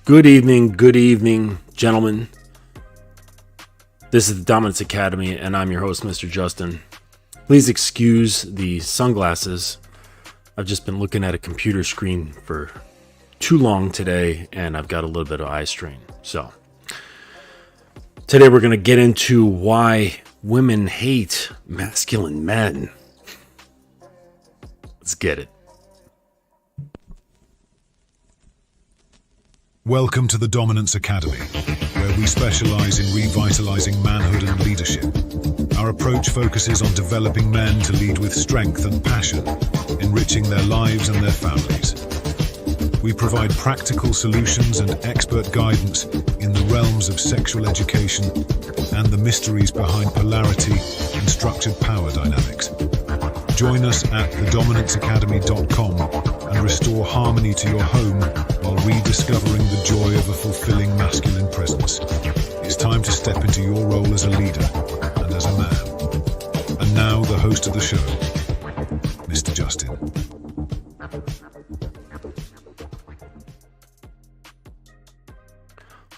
Good evening, gentlemen. This is the Dominance Academy, and I'm your host, Mr. Justin. Please excuse the sunglasses. I've just been looking at a computer screen for too long today, and I've got a little bit of eye strain. So, today we're going to get into why women hate masculine men. Let's get it. Welcome to the Dominance Academy, where we specialize in revitalizing manhood and leadership. Our approach focuses on developing men to lead with strength and passion, enriching their lives and their families. We provide practical solutions and expert guidance in the realms of sexual education and the mysteries behind polarity and structured power dynamics. Join us at thedominanceacademy.com and restore harmony to your home while rediscovering the joy of a fulfilling masculine presence. It's time to step into your role as a leader and as a man. And now, the host of the show, Mr. Justin.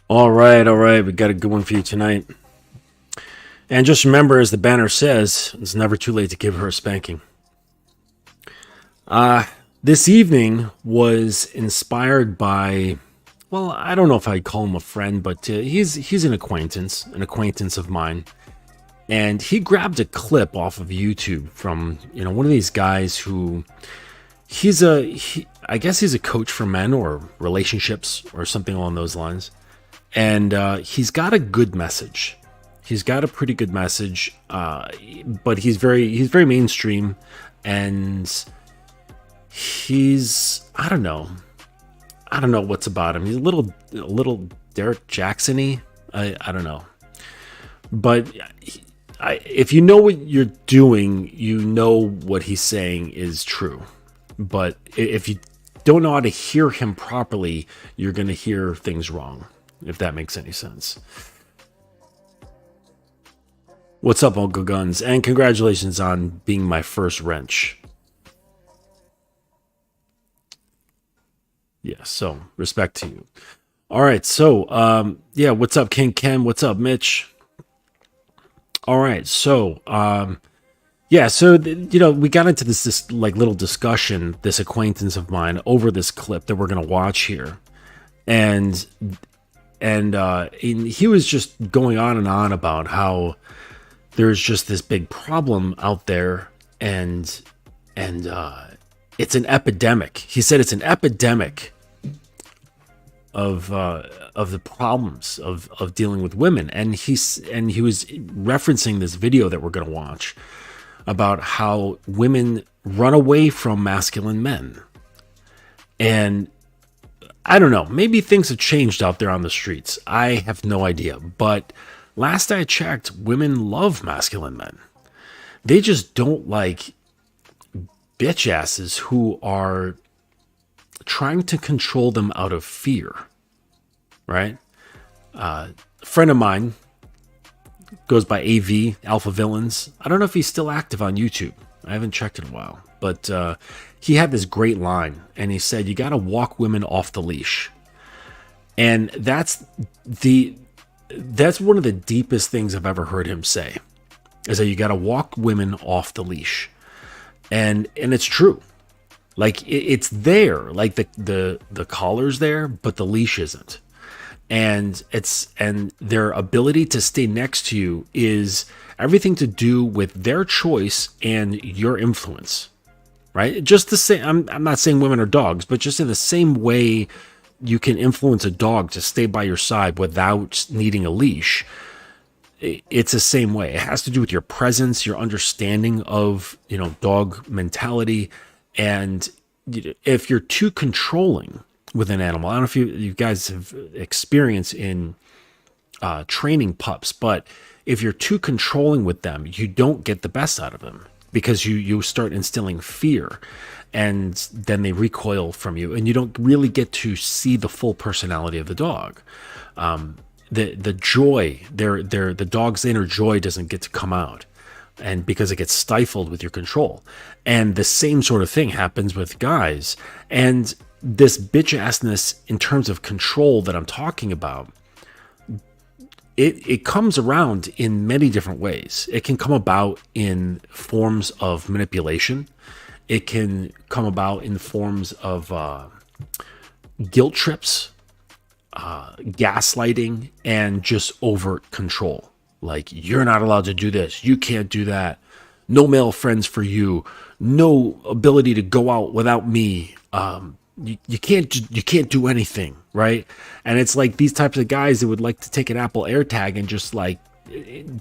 All right. We got a good one for you tonight. And just remember, as the banner says, it's never too late to give her a spanking. This evening was inspired by, well, I don't know if I'd call him a friend, but he's an acquaintance of mine. And he grabbed a clip off of YouTube from, one of these guys who I guess he's a coach for men or relationships or something along those lines. And he's got a good message. He's got a pretty good message, but he's very mainstream, and I don't know what's about him. He's a little Derek Jackson-y. I don't know, but if you know what you're doing, you know what he's saying is true. But if you don't know how to hear him properly, you're going to hear things wrong, if that makes any sense. What's up, Uncle Guns? And congratulations on being my first wrench. Yeah, so respect to you. All right, so what's up, King Ken? What's up, Mitch? All right, so we got into this like little discussion, this acquaintance of mine, over this clip that we're gonna watch here, and he was just going on and on about how there's just this big problem out there, and it's an epidemic. He said it's an epidemic of the problems of dealing with women, and he was referencing this video that we're going to watch about how women run away from masculine men. And I don't know, maybe things have changed out there on the streets. I have no idea, but last I checked, women love masculine men. They just don't like bitch asses who are trying to control them out of fear, right? A friend of mine goes by AV, Alpha Villains. I don't know if he's still active on YouTube. I haven't checked in a while, but he had this great line, and he said, "You got to walk women off the leash," and that's one of the deepest things I've ever heard him say, is that you got to walk women off the leash. And it's true. Like it's there, like the collar's there, but the leash isn't. And their ability to stay next to you is everything to do with their choice and your influence, right? Just the same. I'm not saying women are dogs, but just in the same way you can influence a dog to stay by your side without needing a leash. It's the same way. It has to do with your presence, your understanding of, dog mentality. And if you're too controlling with an animal, I don't know if you guys have experience in training pups, but if you're too controlling with them, you don't get the best out of them, because you start instilling fear, and then they recoil from you, and you don't really get to see the full personality of the dog. The joy, the dog's inner joy doesn't get to come out. and because it gets stifled with your control. And the same sort of thing happens with guys. And this bitch assness in terms of control that I'm talking about, it comes around in many different ways. It can come about in forms of manipulation. It can come about in forms of guilt trips, gaslighting, and just overt control. Like, you're not allowed to do this. You can't do that. No male friends for you. No ability to go out without me. You can't do anything, right? And it's like these types of guys that would like to take an Apple AirTag and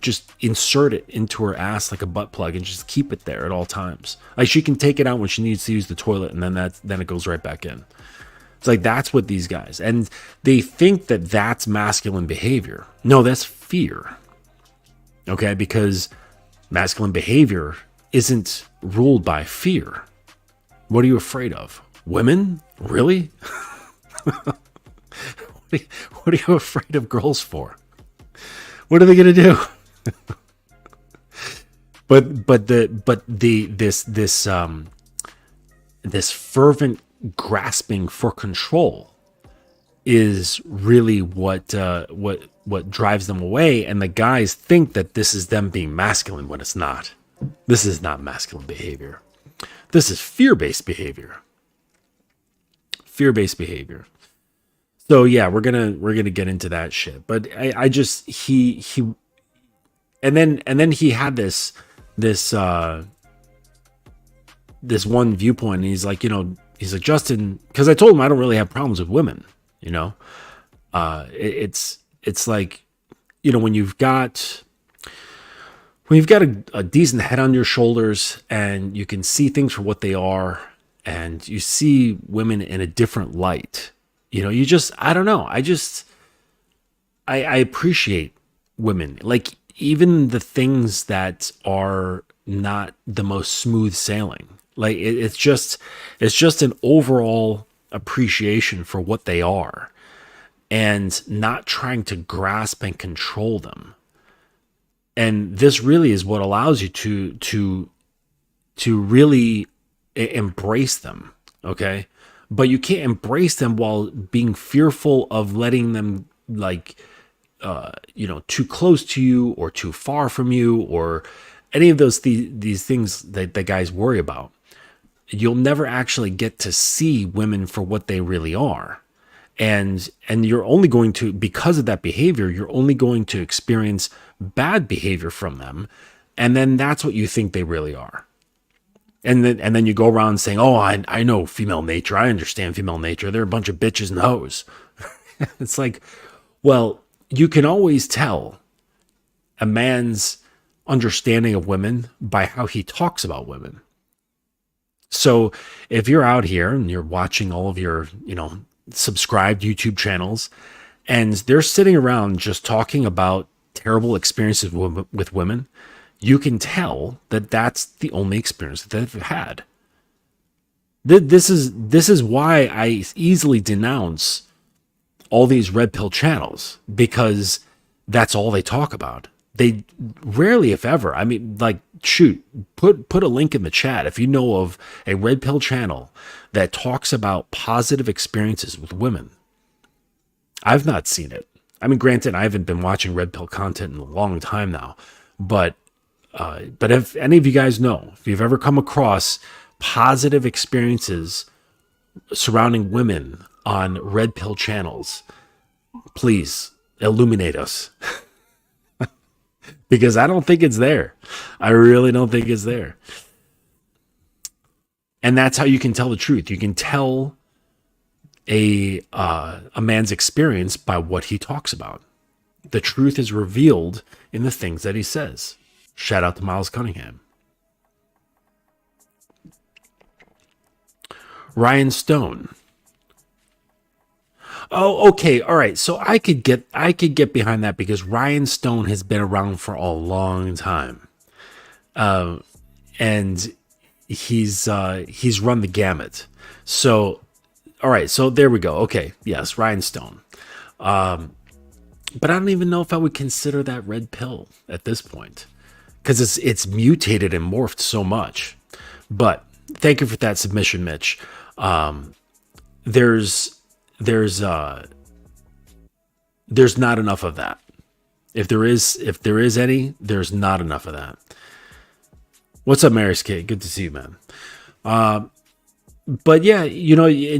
just insert it into her ass like a butt plug and just keep it there at all times. Like, she can take it out when she needs to use the toilet, and then it goes right back in. It's like, that's what these guys, and they think that that's masculine behavior. No, that's fear. Okay, because masculine behavior isn't ruled by fear. What are you afraid of? Women? Really? What are you afraid of girls for? What are they gonna do? This fervent grasping for control is really what drives them away, and the guys think that this is them being masculine when it's not. This is not masculine behavior. This is fear-based behavior. Fear-based behavior. So yeah, we're gonna get into that shit. But I just he and then he had this one viewpoint, and he's like, Justin, because I told him I don't really have problems with women, it's like, when you've got a decent head on your shoulders and you can see things for what they are, and you see women in a different light, I don't know. I appreciate women, like even the things that are not the most smooth sailing. Like it's just an overall appreciation for what they are, and not trying to grasp and control them. And this really is what allows you to really embrace them, okay? But you can't embrace them while being fearful of letting them, too close to you or too far from you, or any of these things that the guys worry about. You'll never actually get to see women for what they really are. And you're only going to, because of that behavior, you're only going to experience bad behavior from them. And then that's what you think they really are. And then you go around saying, oh, I know female nature. I understand female nature. They're a bunch of bitches and hoes. It's like, well, you can always tell a man's understanding of women by how he talks about women. So if you're out here and you're watching all of your, subscribed YouTube channels, and they're sitting around just talking about terrible experiences with women, you can tell that that's the only experience that they've had. This is why I easily denounce all these red pill channels, because that's all they talk about. They rarely, if ever, put a link in the chat if you know of a red pill channel that talks about positive experiences with women. I've not seen it. Granted, I haven't been watching red pill content in a long time now, but if any of you guys know, if you've ever come across positive experiences surrounding women on red pill channels, please illuminate us. Because I don't think it's there. I really don't think it's there. And that's how you can tell the truth. You can tell a man's experience by what he talks about. The truth is revealed in the things that he says. Shout out to Miles Cunningham. Ryan Stone. Oh, okay. All right. So I could get behind that, because Ryan Stone has been around for a long time. And he's run the gamut. So, all right. So there we go. Okay. Yes. Ryan Stone. But I don't even know if I would consider that red pill at this point, because it's mutated and morphed so much. But thank you for that submission, Mitch. There's not enough of that. If there is any, there's not enough of that. What's up, Mary's Kid? Good to see you, man. But yeah,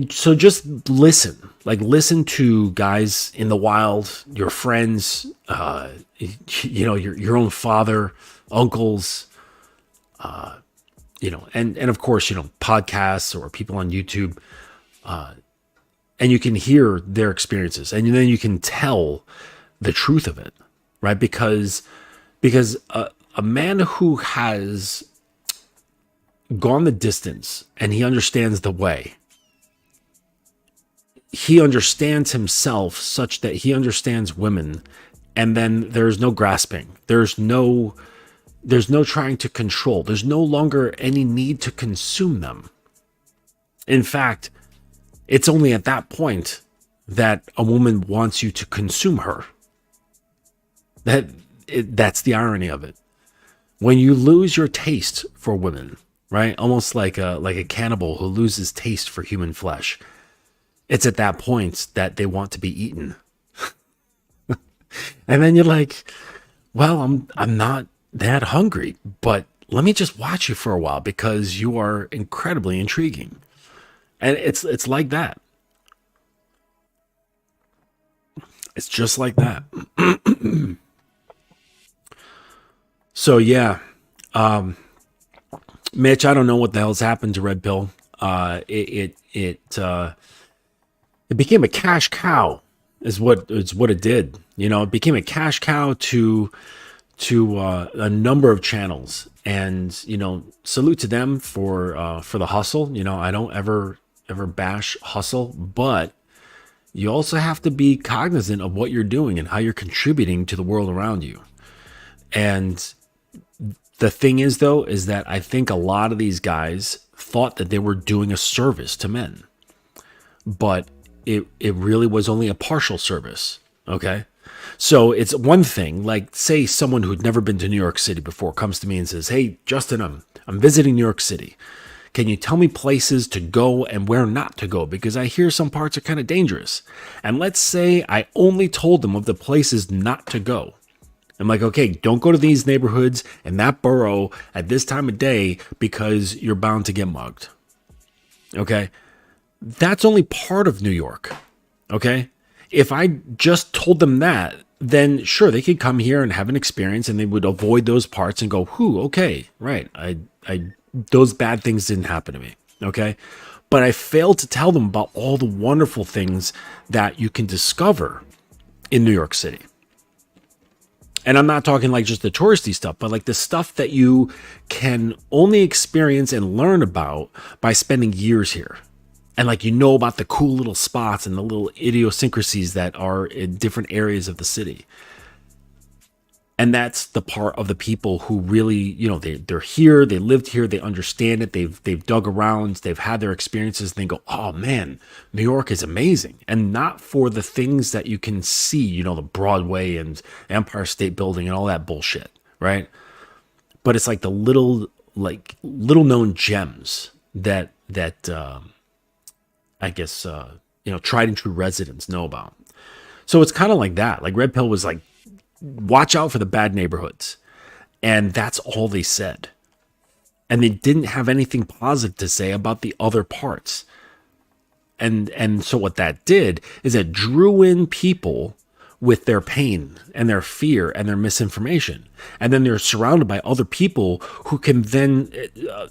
so just listen. Like, listen to guys in the wild, your friends, your own father, uncles, and of course, podcasts or people on YouTube, and you can hear their experiences, and then you can tell the truth of it, right? Because a man who has gone the distance and he understands the way, he understands himself such that he understands women, and then there's no grasping, there's no trying to control, there's no longer any need to consume them. In fact, it's only at that point that a woman wants you to consume her. That's the irony of it. When you lose your taste for women, right? Almost like a cannibal who loses taste for human flesh. It's at that point that they want to be eaten. And then you're like, well, I'm not that hungry, but let me just watch you for a while because you are incredibly intriguing. And it's like that. It's just like that. So yeah, Mitch, I don't know what the hell's happened to Red Pill. It became a cash cow, is what it did. It became a cash cow to a number of channels, and salute to them for the hustle. I don't ever bash hustle, but you also have to be cognizant of what you're doing and how you're contributing to the world around you. And the thing is, though, is that I think a lot of these guys thought that they were doing a service to men, but it really was only a partial service. Okay. So it's one thing, like, say someone who'd never been to New York City before comes to me and says, "Hey, Justin, I'm visiting New York City. Can you tell me places to go and where not to go? Because I hear some parts are kind of dangerous." And let's say I only told them of the places not to go. I'm like, okay, don't go to these neighborhoods and that borough at this time of day because you're bound to get mugged. Okay? That's only part of New York. Okay? If I just told them that, then sure, they could come here and have an experience and they would avoid those parts and go, whew, okay, right. Those bad things didn't happen to me. Okay? But I failed to tell them about all the wonderful things that you can discover in New York City. And I'm not talking like just the touristy stuff, but like the stuff that you can only experience and learn about by spending years here. And like, about the cool little spots and the little idiosyncrasies that are in different areas of the city. And that's the part of the people who really, they're here, they lived here, they understand it, they've dug around, they've had their experiences, and they go, oh man, New York is amazing. And not for the things that you can see, the Broadway and Empire State Building and all that bullshit, right? But it's like the little known gems that I guess, tried and true residents know about. So it's kind of like that. Like, Red Pill was like, watch out for the bad neighborhoods. And that's all they said. And they didn't have anything positive to say about the other parts. And so what that did is it drew in people with their pain and their fear and their misinformation. And then they're surrounded by other people who can then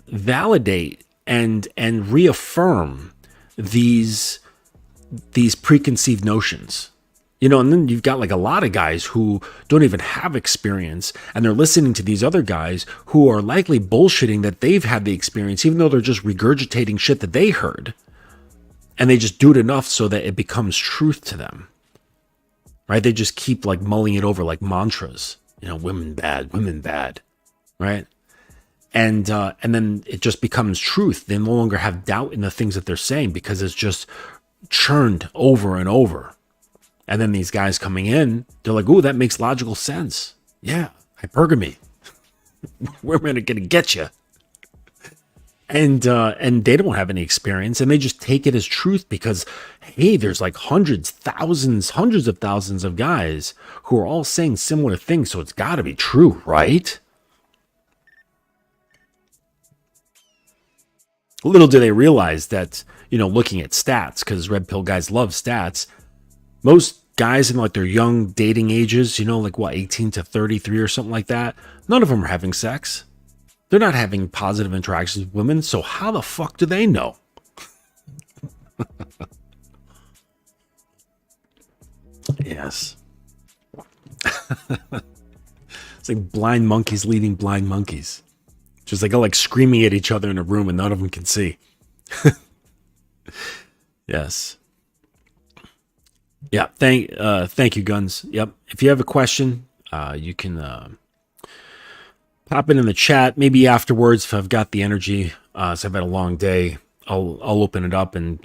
validate and reaffirm these preconceived notions. And then you've got like a lot of guys who don't even have experience, and they're listening to these other guys who are likely bullshitting that they've had the experience, even though they're just regurgitating shit that they heard. And they just do it enough so that it becomes truth to them. Right? They just keep like mulling it over like mantras. Women bad. Right? And then it just becomes truth. They no longer have doubt in the things that they're saying because it's just churned over and over. And then these guys coming in, they're like, "Ooh, that makes logical sense. Yeah, hypergamy." Women are gonna get you. And they don't have any experience, and they just take it as truth because, hey, there's like hundreds of thousands of guys who are all saying similar things, so it's got to be true, right? Little do they realize that, looking at stats, because red pill guys love stats, most guys in like their young dating ages, like what, 18 to 33 or something like that, none of them are having sex. They're not having positive interactions with women, so how the fuck do they know? Yes. It's like blind monkeys leading blind monkeys. Just like screaming at each other in a room and none of them can see. Yes. Yeah, thank you, Guns. Yep. If you have a question, you can pop it in the chat. Maybe afterwards, if I've got the energy, so I've had a long day, I'll open it up, and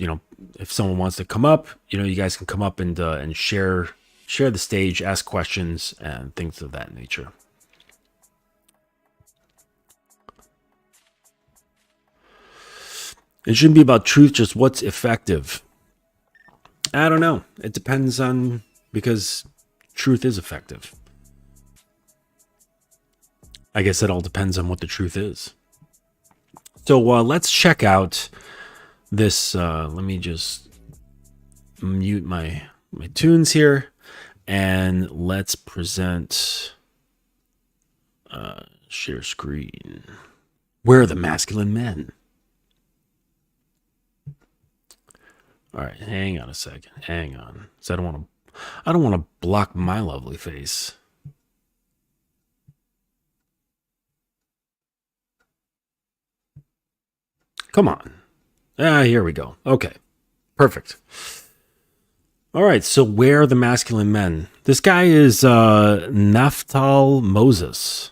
if someone wants to come up, you guys can come up and share the stage, ask questions, and things of that nature. It shouldn't be about truth, just what's effective. I don't know. It depends on, because truth is effective. I guess it all depends on what the truth is. So let's check out this. Let me just mute my tunes here, and let's present share screen. Where are the masculine men? All right, hang on a second. Hang on. So I don't want to block my lovely face. Come on. Here we go. Okay. Perfect. All right, so where are the masculine men? This guy is Naphtal Moses.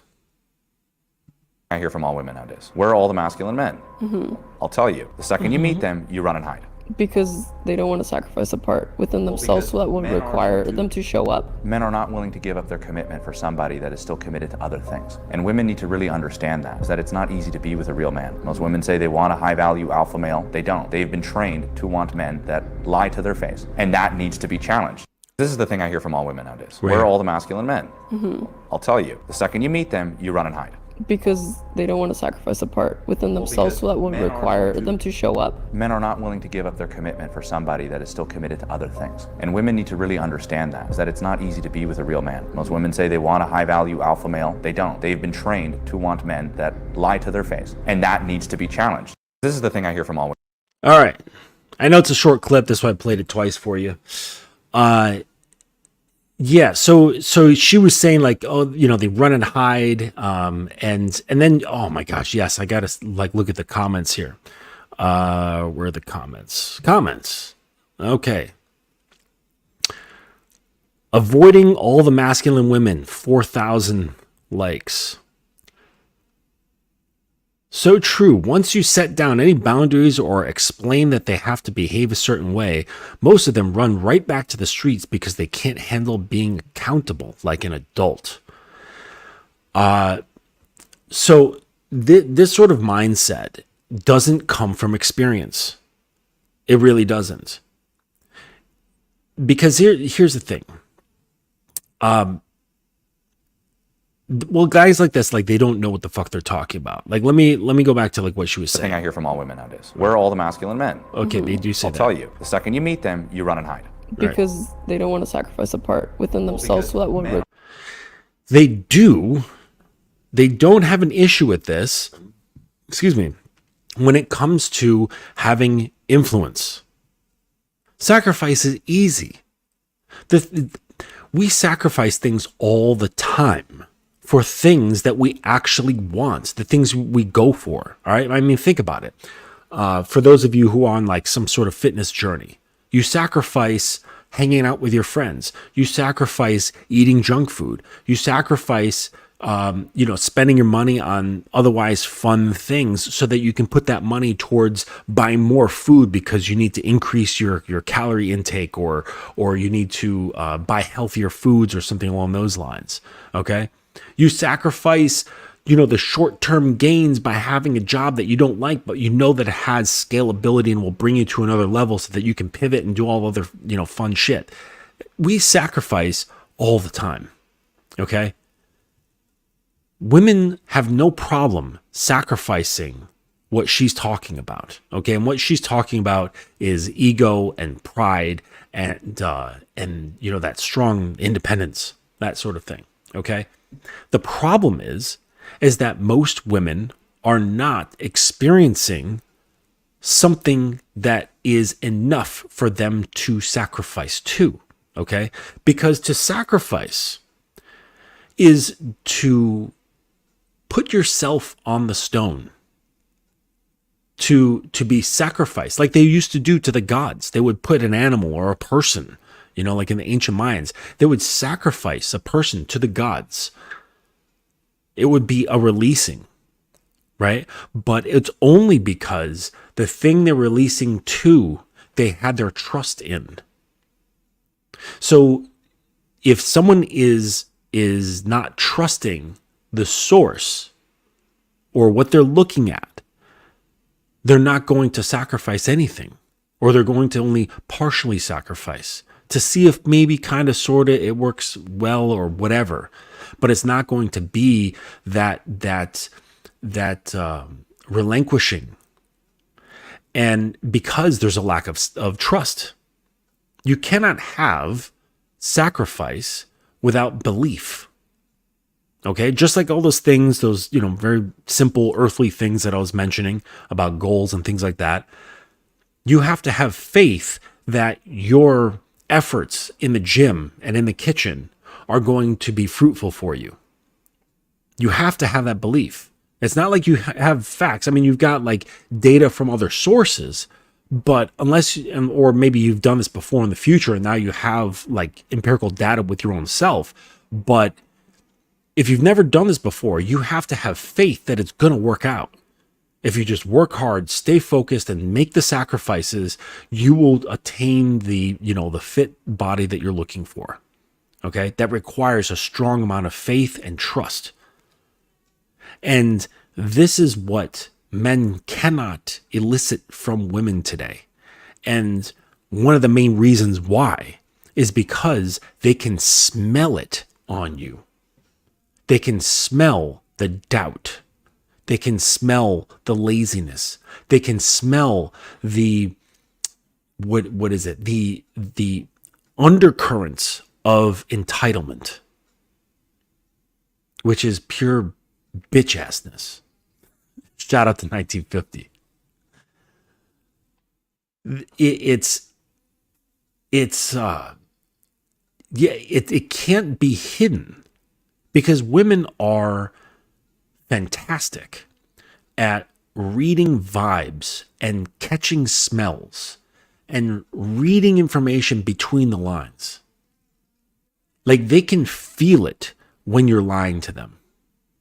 I hear from all women nowadays. Where are all the masculine men? Mm-hmm. I'll tell you. The 2nd you meet them, you run and hide. Because they don't want to sacrifice a part within themselves, so that would require them to show up. Men are not willing to give up their commitment for somebody that is still committed to other things. And women need to really understand that, is that it's not easy to be with a real man. Most women say they want a high-value alpha male. They don't. They've been trained to want men that lie to their face. And that needs to be challenged. This is the thing I hear from all women nowadays. Where are all the masculine men? Mm-hmm. I'll tell you. The 2nd you meet them, you run and hide. Because they don't want to sacrifice a part within themselves, so that would require them to show up. Men are not willing to give up their commitment for somebody that is still committed to other things. And women need to really understand that, is that it's not easy to be with a real man. Most women say they want a high-value alpha male. They don't. They've been trained to want men that lie to their face. And that needs to be challenged. This is the thing I hear from all women. All right. I know it's a short clip. That's why I played it twice for you. Yeah, so she was saying like, oh, they run and hide, and then, oh my gosh, yes, I gotta look at the comments here. Where are the comments? Comments. Okay. Avoiding all the masculine women, 4,000 likes. So true. Once you set down any boundaries or explain that they have to behave a certain way, most of them run right back to the streets because they can't handle being accountable like an adult. So this sort of mindset doesn't come from experience. It really doesn't. Because here's the thing. Well, guys like this, they don't know what the fuck they're talking about. Let me go back to what she was saying. The thing I hear from all women nowadays. Where are all the masculine men? Okay, they do say I'll tell you. The 2nd you meet them, you run and hide. Because they don't want to sacrifice a part within themselves, so that would They do. They don't have an issue with this. Excuse me. When it comes to having influence. Sacrifice is easy. We sacrifice things all the time for things that we actually want, the things we go for. All right. I mean, think about it. For those of you who are on some sort of fitness journey, you sacrifice hanging out with your friends. You sacrifice eating junk food. You sacrifice, spending your money on otherwise fun things so that you can put that money towards buying more food because you need to increase your calorie intake or you need to buy healthier foods or something along those lines. Okay. You sacrifice, the short-term gains by having a job that you don't like, but you know that it has scalability and will bring you to another level so that you can pivot and do all other, fun shit. We sacrifice all the time. Okay? Women have no problem sacrificing what she's talking about. Okay? And what she's talking about is ego and pride and that strong independence, that sort of thing. Okay? The problem is that most women are not experiencing something that is enough for them to sacrifice to, okay? Because to sacrifice is to put yourself on the stone, to be sacrificed, like they used to do to the gods. They would put an animal or a person, like in the ancient Mayans, they would sacrifice a person to the gods. It would be a releasing, right? But it's only because the thing they're releasing to, they had their trust in. So if someone is not trusting the source or what they're looking at, they're not going to sacrifice anything, or they're going to only partially sacrifice to see if maybe kind of sort of it works well or whatever. But it's not going to be that relinquishing. And because there's a lack of trust, you cannot have sacrifice without belief. Okay, just like all those things, those very simple earthly things that I was mentioning about goals and things like that, you have to have faith that your efforts in the gym and in the kitchen are going to be fruitful for you. You have to have that belief. It's not like you have facts. I mean, you've got like data from other sources, but or maybe you've done this before in the future and now you have like empirical data with your own self. But if you've never done this before, you have to have faith that it's going to work out. If you just work hard, stay focused, and make the sacrifices, you will attain the fit body that you're looking for. Okay, that requires a strong amount of faith and trust. And this is what men cannot elicit from women today. And one of the main reasons why is because they can smell it on you. They can smell the doubt. They can smell the laziness. They can smell the what is it? The undercurrents of entitlement, which is pure bitch assness. Shout out to 1950. It can't be hidden, because women are fantastic at reading vibes and catching smells and reading information between the lines. Like, they can feel it when you're lying to them.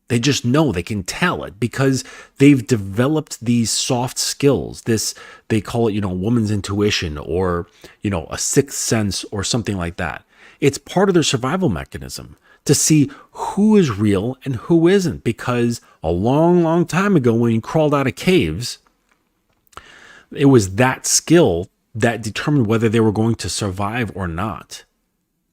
They just know, they can tell it because they've developed these soft skills. They call it, woman's intuition, or, a sixth sense or something like that. It's part of their survival mechanism to see who is real and who isn't, because a long, long time ago when you crawled out of caves, it was that skill that determined whether they were going to survive or not.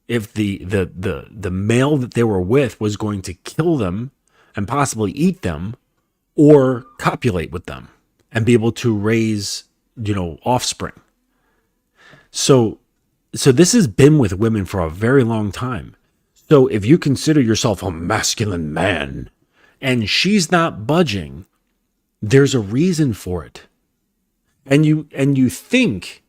If the male that they were with was going to kill them and possibly eat them, or copulate with them and be able to raise, offspring. So this has been with women for a very long time. So if you consider yourself a masculine man and she's not budging, there's a reason for it. And you think,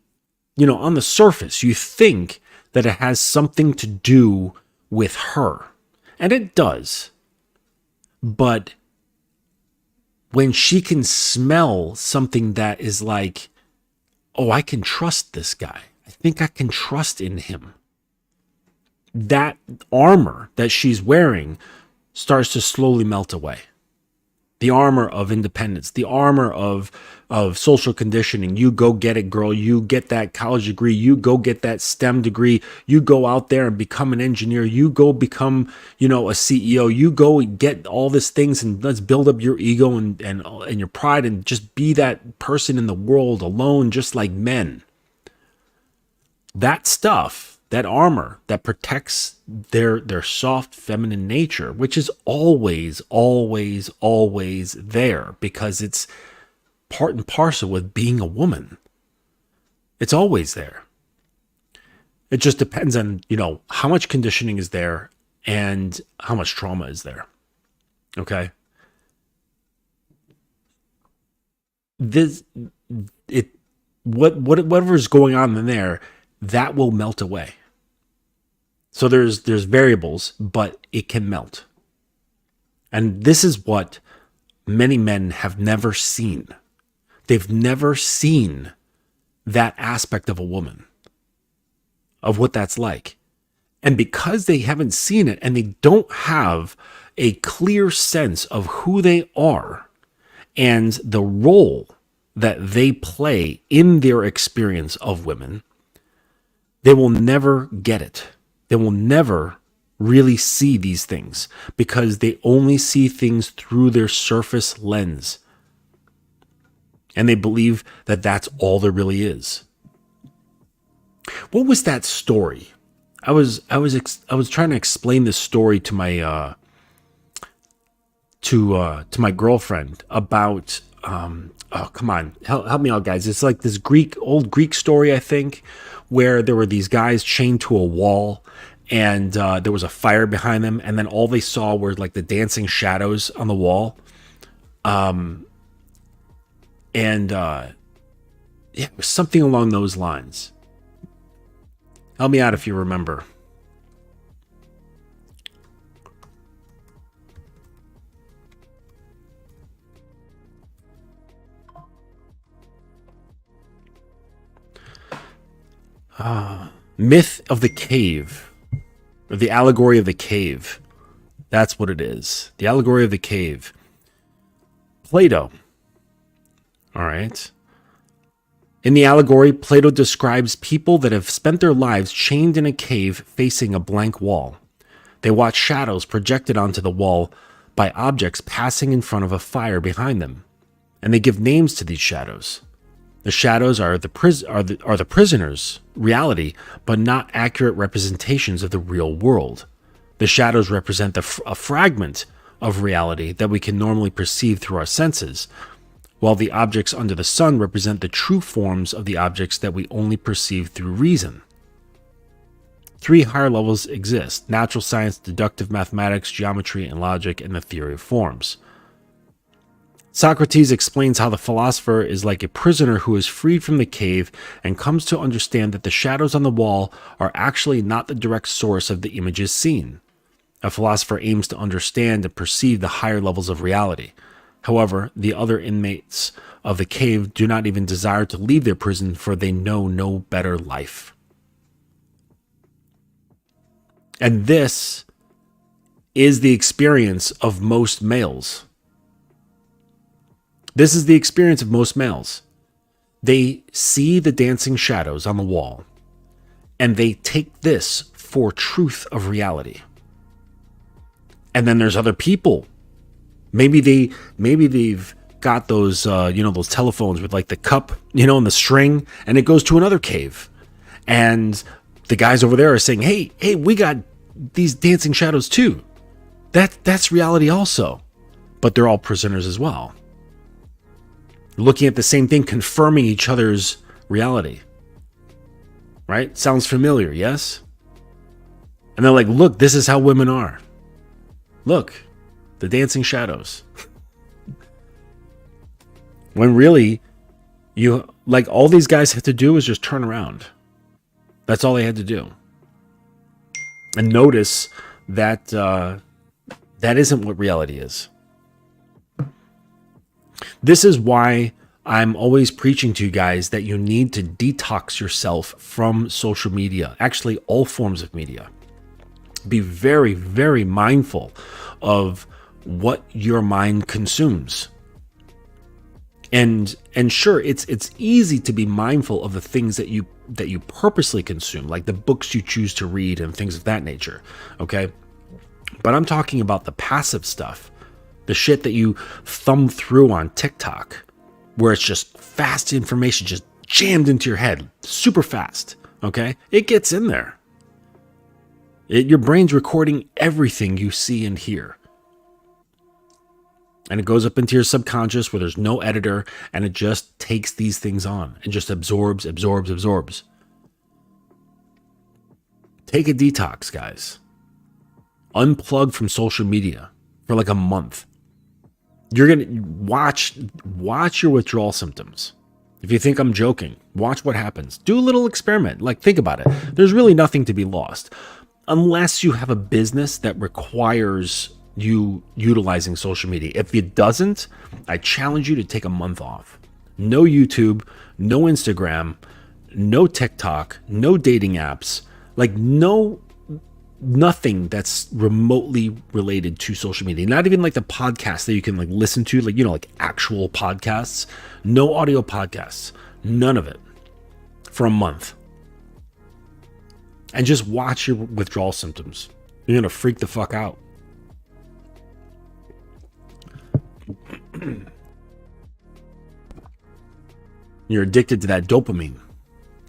on the surface, you think that it has something to do with her. And it does. But when she can smell something that is like, oh, I can trust this guy. I think I can trust in him. That armor that she's wearing starts to slowly melt away. the armor of independence, the armor of social conditioning. You go get it, girl. You get that college degree. You go get that STEM degree. You go out there and become an engineer. You go become, a CEO. You go get all these things, and let's build up your ego and your pride, and just be that person in the world alone, just like men. That stuff, that armor that protects their soft feminine nature, which is always, always, always there, because it's part and parcel with being a woman. It's always there. It just depends on, how much conditioning is there and how much trauma is there. Okay? Whatever's going on in there, that will melt away. So there's variables, but it can melt. And this is what many men have never seen. They've never seen that aspect of a woman, of what that's like. And because they haven't seen it, and they don't have a clear sense of who they are and the role that they play in their experience of women, they will never get it. They will never really see these things, because they only see things through their surface lens. And they believe that that's all there really is. What was that story? I was trying to explain this story to my to my girlfriend about oh, come on, help me out, guys. It's like this old Greek story, I think, where there were these guys chained to a wall, and there was a fire behind them, and then all they saw were like the dancing shadows on the wall. It was something along those lines. Help me out if you remember. Myth of the cave, or the allegory of the cave. That's what it is. The allegory of the cave. Plato. All right. In the allegory, Plato describes people that have spent their lives chained in a cave facing a blank wall. They watch shadows projected onto the wall by objects passing in front of a fire behind them, and they give names to these shadows. The shadows are the prisoner's reality, but not accurate representations of the real world. The shadows represent a fragment of reality that we can normally perceive through our senses, while the objects under the sun represent the true forms of the objects that we only perceive through reason. 3 higher levels exist: natural science, deductive mathematics, geometry and logic, and the theory of forms. Socrates explains how the philosopher is like a prisoner who is freed from the cave and comes to understand that the shadows on the wall are actually not the direct source of the images seen. A philosopher aims to understand and perceive the higher levels of reality. However, the other inmates of the cave do not even desire to leave their prison, for they know no better life. And this is the experience of most males. This is the experience of most males. They see the dancing shadows on the wall, and they take this for truth of reality. And then there's other people. Maybe they've got those those telephones with like the cup, and the string, and it goes to another cave. And the guys over there are saying, "Hey, we got these dancing shadows too." That's reality also. But they're all prisoners as well. Looking at the same thing, confirming each other's reality. Right? Sounds familiar, yes? And they're like, "Look, this is how women are. Look, the dancing shadows." When really, all these guys had to do is just turn around. That's all they had to do. And notice that that isn't what reality is. This is why I'm always preaching to you guys that you need to detox yourself from social media. Actually, all forms of media. Be very, very mindful of what your mind consumes. And sure, it's easy to be mindful of the things that you purposely consume, like the books you choose to read and things of that nature, okay? But I'm talking about the passive stuff, the shit that you thumb through on TikTok, where it's just fast information just jammed into your head, super fast, okay? It gets in there. Your brain's recording everything you see and hear. And it goes up into your subconscious where there's no editor, and it just takes these things on and just absorbs. Take a detox, guys. Unplug from social media for like a month. You're going to watch your withdrawal symptoms. If you think I'm joking, watch what happens. Do a little experiment. Like, think about it. There's really nothing to be lost. Unless you have a business that requires you utilizing social media. If it doesn't, I challenge you to take a month off. No YouTube, no Instagram, no TikTok, no dating apps, like nothing that's remotely related to social media. Not even like the podcasts that you can like listen to, like, you know, like actual podcasts. No audio podcasts. None of it for a month. And just watch your withdrawal symptoms. You're going to freak the fuck out. You're addicted to that dopamine.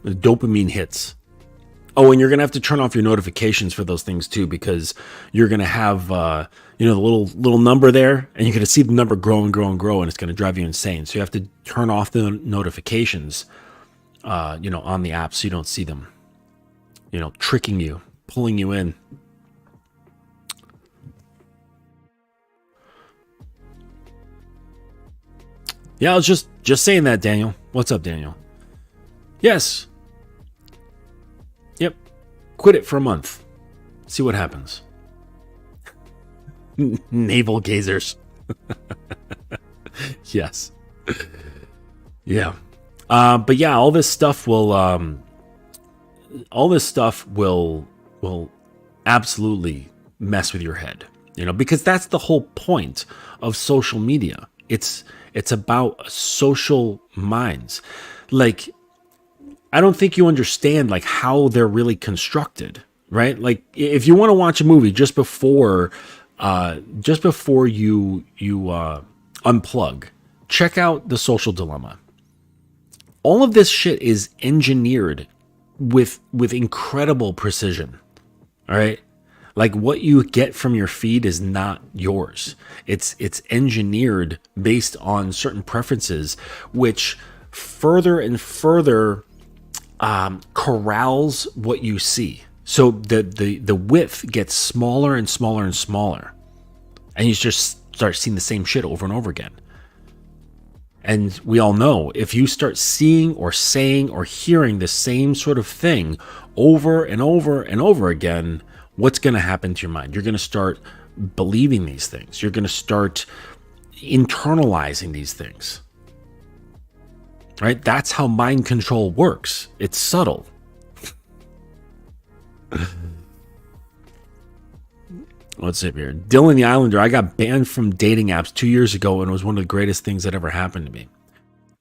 The dopamine hits. Oh, and you're going to have to turn off your notifications for those things too, because you're going to have, the little number there, and you're going to see the number grow and grow and grow, and it's going to drive you insane. So you have to turn off the notifications, on the app so you don't see them, tricking you, pulling you in. Yeah, I was just saying that, Daniel. What's up, Daniel? Yes. Yep. Quit it for a month. See what happens. Navel gazers. Yes. Yeah. But yeah, all this stuff will absolutely mess with your head, because that's the whole point of social media. It's about social minds. Like, I don't think you understand like how they're really constructed, right? Like, if you want to watch a movie just before you unplug, check out The Social Dilemma. All of this shit is engineered with incredible precision. All right? Like, what you get from your feed is not yours. It's engineered based on certain preferences, which further and further corrals what you see. So the width gets smaller and smaller and smaller, and you just start seeing the same shit over and over again. And we all know, if you start seeing or saying or hearing the same sort of thing over and over and over again, what's going to happen to your mind? You're going to start believing these things. You're going to start internalizing these things. Right? That's how mind control works. It's subtle. Let's see here. Dylan the Islander, I got banned from dating apps 2 years ago, and it was one of the greatest things that ever happened to me.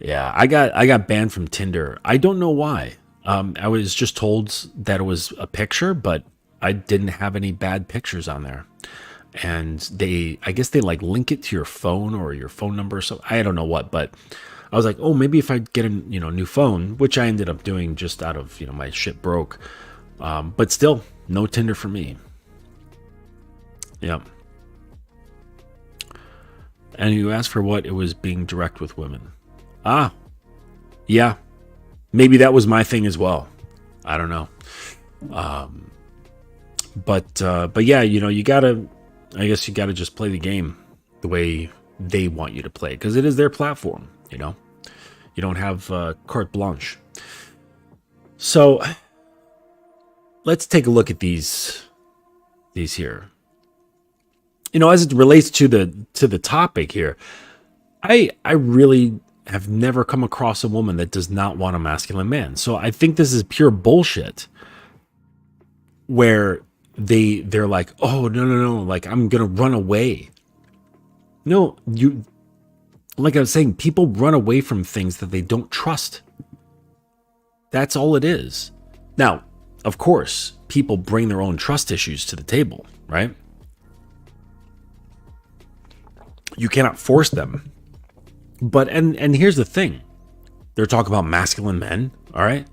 Yeah, I got banned from Tinder. I don't know why. I was just told that it was a picture, but I didn't have any bad pictures on there. And I guess they like link it to your phone or your phone number or something. I don't know what, but I was like, oh, maybe if I get a new phone, which I ended up doing just out of, my shit broke. But still, no Tinder for me. Yeah. And you asked for what? It was being direct with women. Ah, yeah. Maybe that was my thing as well. I don't know. But yeah, you gotta just play the game the way they want you to play, because it is their platform. You don't have carte blanche. So let's take a look at these here. As it relates to the topic here, I really have never come across a woman that does not want a masculine man. So I think this is pure bullshit, where they're like, oh, no, like, I'm gonna run away No, like I was saying, people run away from things that they don't trust. That's all it is. Now, of course, people bring their own trust issues to the table, right? You cannot force them. But, and here's the thing. They're talking about masculine men, all right?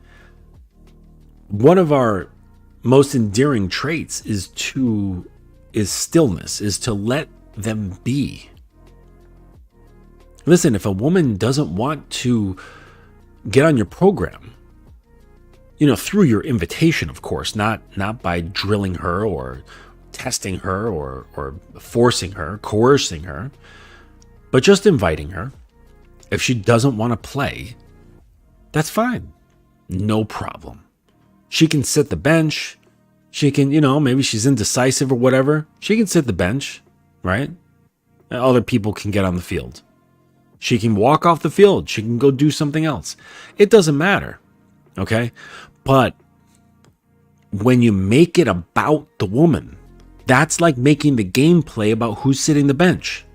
One of our most endearing traits is stillness, is to let them be. Listen, if a woman doesn't want to get on your program, through your invitation, of course, not by drilling her or testing her or forcing her, coercing her, but just inviting her. If she doesn't want to play, that's fine. No problem. She can sit the bench. She can, maybe she's indecisive or whatever. She can sit the bench, right? And other people can get on the field. She can walk off the field. She can go do something else. It doesn't matter, okay? But when you make it about the woman, that's like making the gameplay about who's sitting the bench.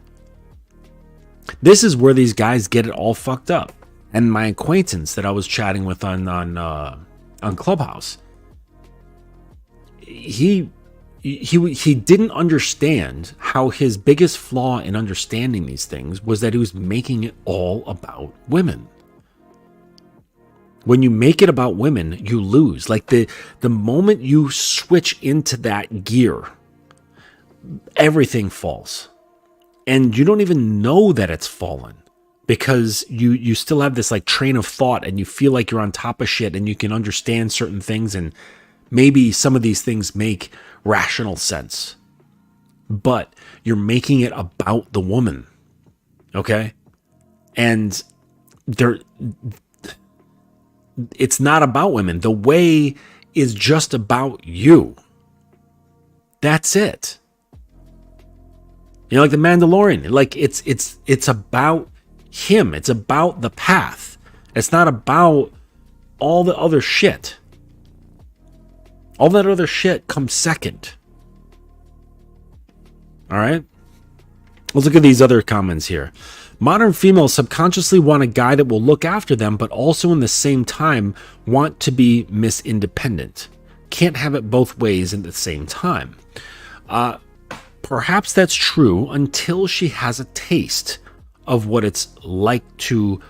This is where these guys get it all fucked up. And my acquaintance that I was chatting with on Clubhouse, he didn't understand how his biggest flaw in understanding these things was that he was making it all about women. When you make it about women, you lose. Like the moment you switch into that gear, everything falls. And you don't even know that it's fallen because you still have this like train of thought and you feel like you're on top of shit and you can understand certain things and maybe some of these things make rational sense. But you're making it about the woman. Okay? And it's not about women. The way is just about you. That's it. Like the Mandalorian, like it's about him. It's about the path. It's not about all the other shit. All that other shit comes second. All right? Let's look at these other comments here. Modern females subconsciously want a guy that will look after them, but also in the same time want to be Miss Independent. Can't have it both ways at the same time. Perhaps that's true until she has a taste of what it's like to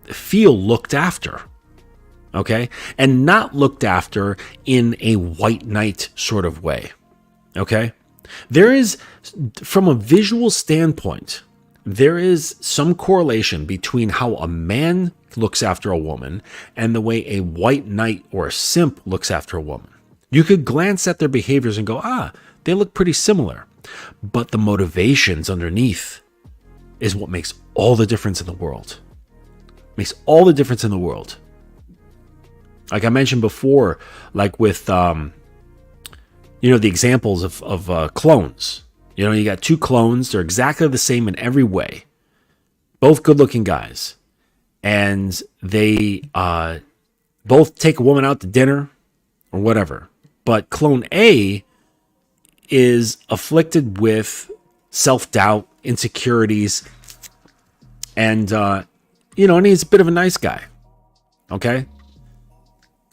feel looked after. Okay? And not looked after in a white knight sort of way. Okay? There is, from a visual standpoint, there is some correlation between how a man looks after a woman and the way a white knight or a simp looks after a woman. You could glance at their behaviors and go, they look pretty similar. But the motivations underneath is what makes all the difference in the world. Makes all the difference in the world. Like I mentioned before, like with, the examples of clones. You got two clones. They're exactly the same in every way. Both good-looking guys. And they both take a woman out to dinner or whatever. But clone A is afflicted with self-doubt, insecurities, and, and he's a bit of a nice guy. Okay?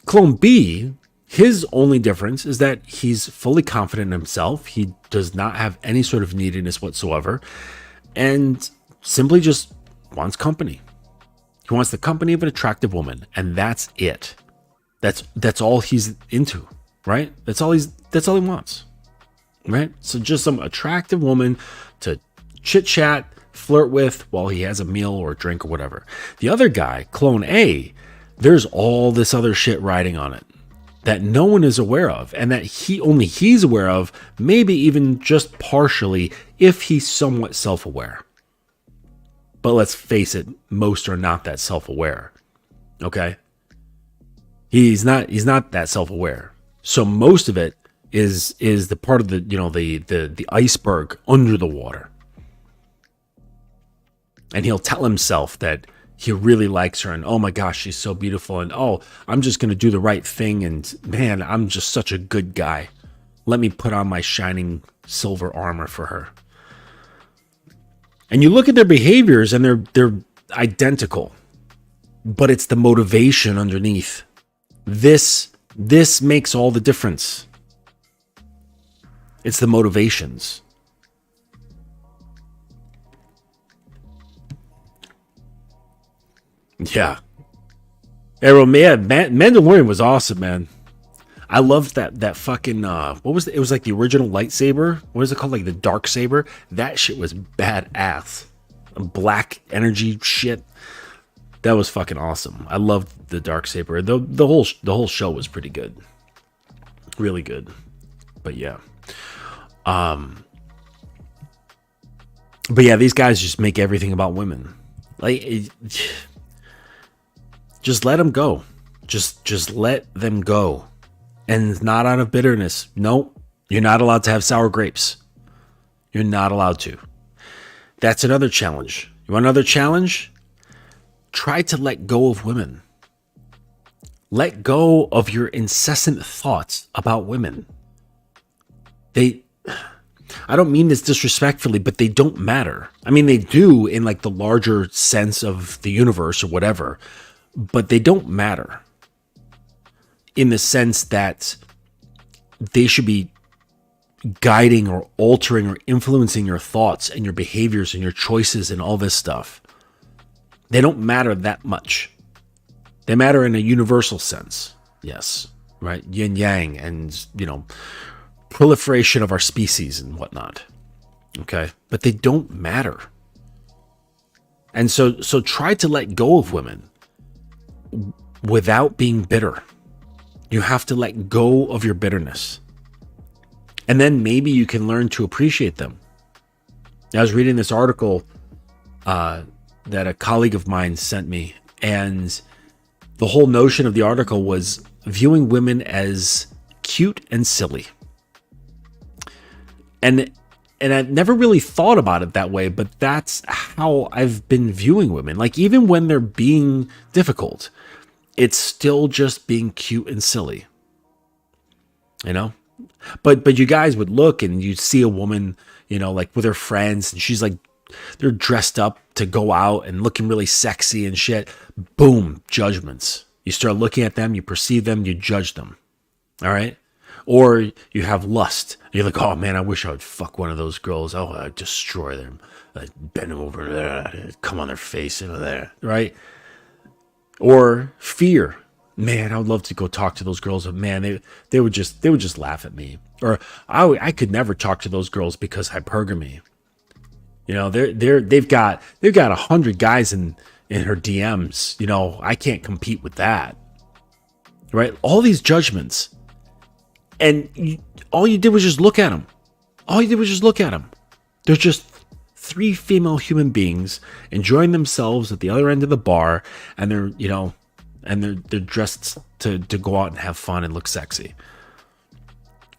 Clone B, his only difference is that he's fully confident in himself. He does not have any sort of neediness whatsoever and simply just wants company. He wants the company of an attractive woman, and that's it. That's all he's into, right? That's all he wants. Right? So just some attractive woman to chit-chat, flirt with while he has a meal or a drink or whatever. The other guy, Clone A, there's all this other shit riding on it that no one is aware of and that he's aware of, maybe even just partially if he's somewhat self-aware. But let's face it, most are not that self-aware. Okay? He's not that self-aware. So most of it is the part of the iceberg under the water. And he'll tell himself that he really likes her and, oh my gosh, she's so beautiful, and oh, I'm just going to do the right thing, and man, I'm just such a good guy. Let me put on my shining silver armor for her. And you look at their behaviors and they're identical, but it's the motivation underneath. This makes all the difference. It's the motivations. Yeah. Arrow, man, Mandalorian was awesome, man. I loved that fucking what was it? It was like the original lightsaber. What is it called? Like the dark saber. That shit was badass. Black energy shit. That was fucking awesome. I loved the dark saber. The whole show was pretty good. Really good. But yeah. But yeah, these guys just make everything about women. Like just let them go. Just let them go. And not out of bitterness. No, you're not allowed to have sour grapes. You're not allowed to. That's another challenge. You want another challenge? Try to let go of women. Let go of your incessant thoughts about women. I don't mean this disrespectfully, but they don't matter. I mean, they do in like the larger sense of the universe or whatever, but they don't matter in the sense that they should be guiding or altering or influencing your thoughts and your behaviors and your choices and all this stuff. They don't matter that much. They matter in a universal sense. Yes, right? Yin yang and, proliferation of our species and whatnot. Okay? But they don't matter. And so try to let go of women without being bitter. You have to let go of your bitterness. And then maybe you can learn to appreciate them. I was reading this article that a colleague of mine sent me, and the whole notion of the article was viewing women as cute and silly. And I never really thought about it that way, but that's how I've been viewing women. Like, even when they're being difficult, it's still just being cute and silly, But you guys would look and you'd see a woman, like with her friends, and she's like, they're dressed up to go out and looking really sexy and shit. Boom, judgments. You start looking at them, you perceive them, you judge them. All right? Or you have lust. You're like, oh man, I wish I would fuck one of those girls. Oh, I'd destroy them. I'd bend them over there, come on their face there, right? Or fear. Man, I would love to go talk to those girls, but man, they would just laugh at me. Or I could never talk to those girls because hypergamy. They've got 100 guys in her DMs. I can't compete with that. Right? All these judgments. And all you did was just look at them. They're just 3 female human beings enjoying themselves at the other end of the bar, and they're dressed to go out and have fun and look sexy.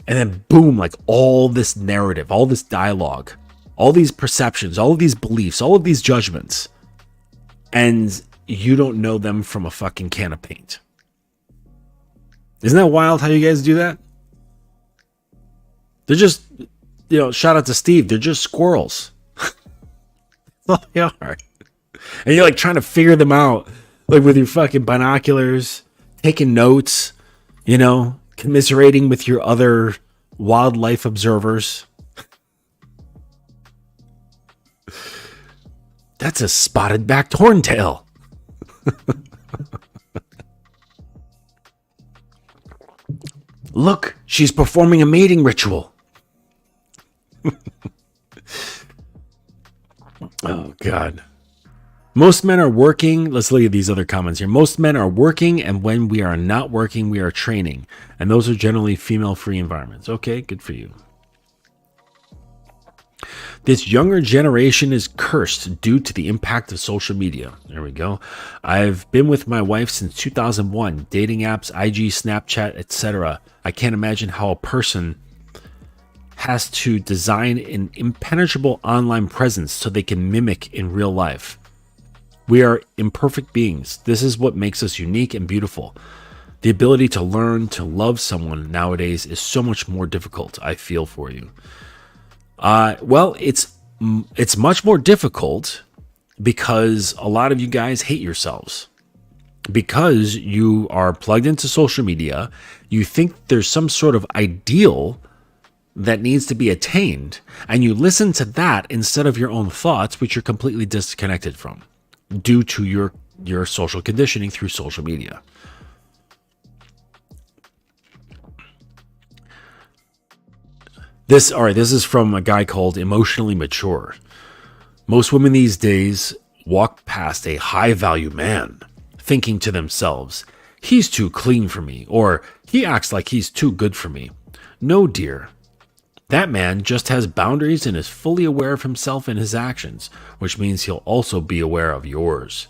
And then boom, like all this narrative, all this dialogue, all these perceptions, all of these beliefs, all of these judgments, and you don't know them from a fucking can of paint. Isn't that wild how you guys do that? They're just, shout out to Steve, they're just squirrels. That's all they are. And you're like trying to figure them out, like with your fucking binoculars, taking notes, commiserating with your other wildlife observers. That's a spotted-backed horntail. Look, she's performing a mating ritual. Oh, God. Most men are working. Let's look at these other comments here. Most men are working, and when we are not working, we are training. And those are generally female-free environments. Okay, good for you. This younger generation is cursed due to the impact of social media. There we go. I've been with my wife since 2001. Dating apps, IG, Snapchat, etc. I can't imagine how a person has to design an impenetrable online presence so they can mimic in real life. We are imperfect beings. This is what makes us unique and beautiful. The ability to learn to love someone nowadays is so much more difficult. I feel for you. Well, it's it's much more difficult because a lot of you guys hate yourselves. Because you are plugged into social media, you think there's some sort of ideal that needs to be attained, and you listen to that instead of your own thoughts, which you're completely disconnected from due to your social conditioning through social media. This is from a guy called Emotionally Mature. Most women these days walk past a high-value man thinking to themselves, he's too clean for me, or he acts like he's too good for me. No, dear. That man just has boundaries and is fully aware of himself and his actions, which means he'll also be aware of yours.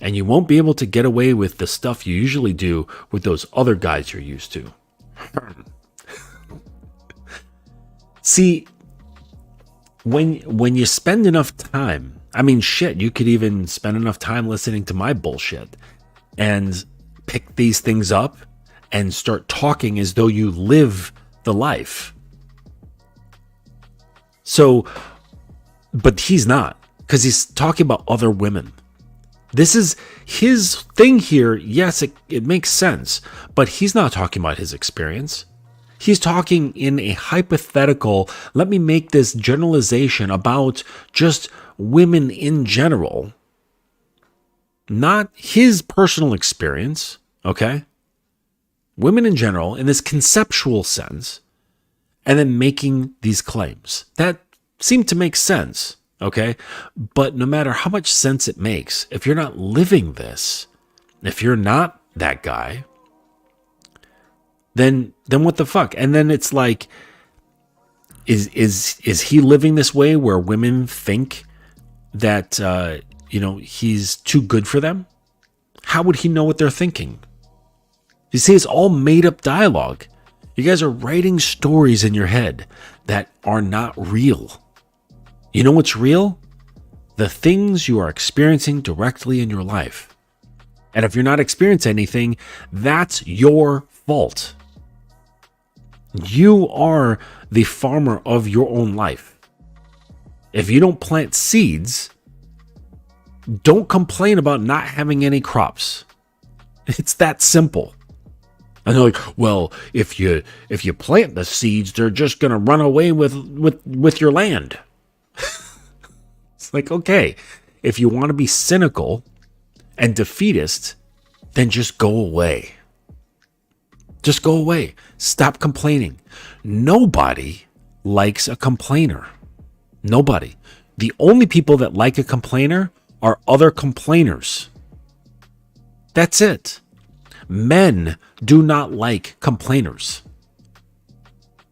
And you won't be able to get away with the stuff you usually do with those other guys you're used to. See, when you spend enough time, I mean, shit, you could even spend enough time listening to my bullshit and pick these things up and start talking as though you live the life. So, but he's not, because he's talking about other women. This is his thing here. Yes, it makes sense, but he's not talking about his experience. He's talking in a hypothetical, let me make this generalization about just women in general, not his personal experience, okay? Women in general, in this conceptual sense, and then making these claims. That seemed to make sense, okay? But no matter how much sense it makes, if you're not living this, if you're not that guy, then what the fuck? And then it's like, is he living this way where women think that he's too good for them? How would he know what they're thinking? You see, it's all made up dialogue. You guys are writing stories in your head that are not real. You know what's real? The things you are experiencing directly in your life. And if you're not experiencing anything, that's your fault. You are the farmer of your own life. If you don't plant seeds, don't complain about not having any crops. It's that simple. And they're like, well, if you plant the seeds, they're just gonna run away with your land. It's like, okay, if you want to be cynical and defeatist, then just go away. Just go away. Stop complaining. Nobody likes a complainer. Nobody. The only people that like a complainer are other complainers. That's it. Men do not like complainers.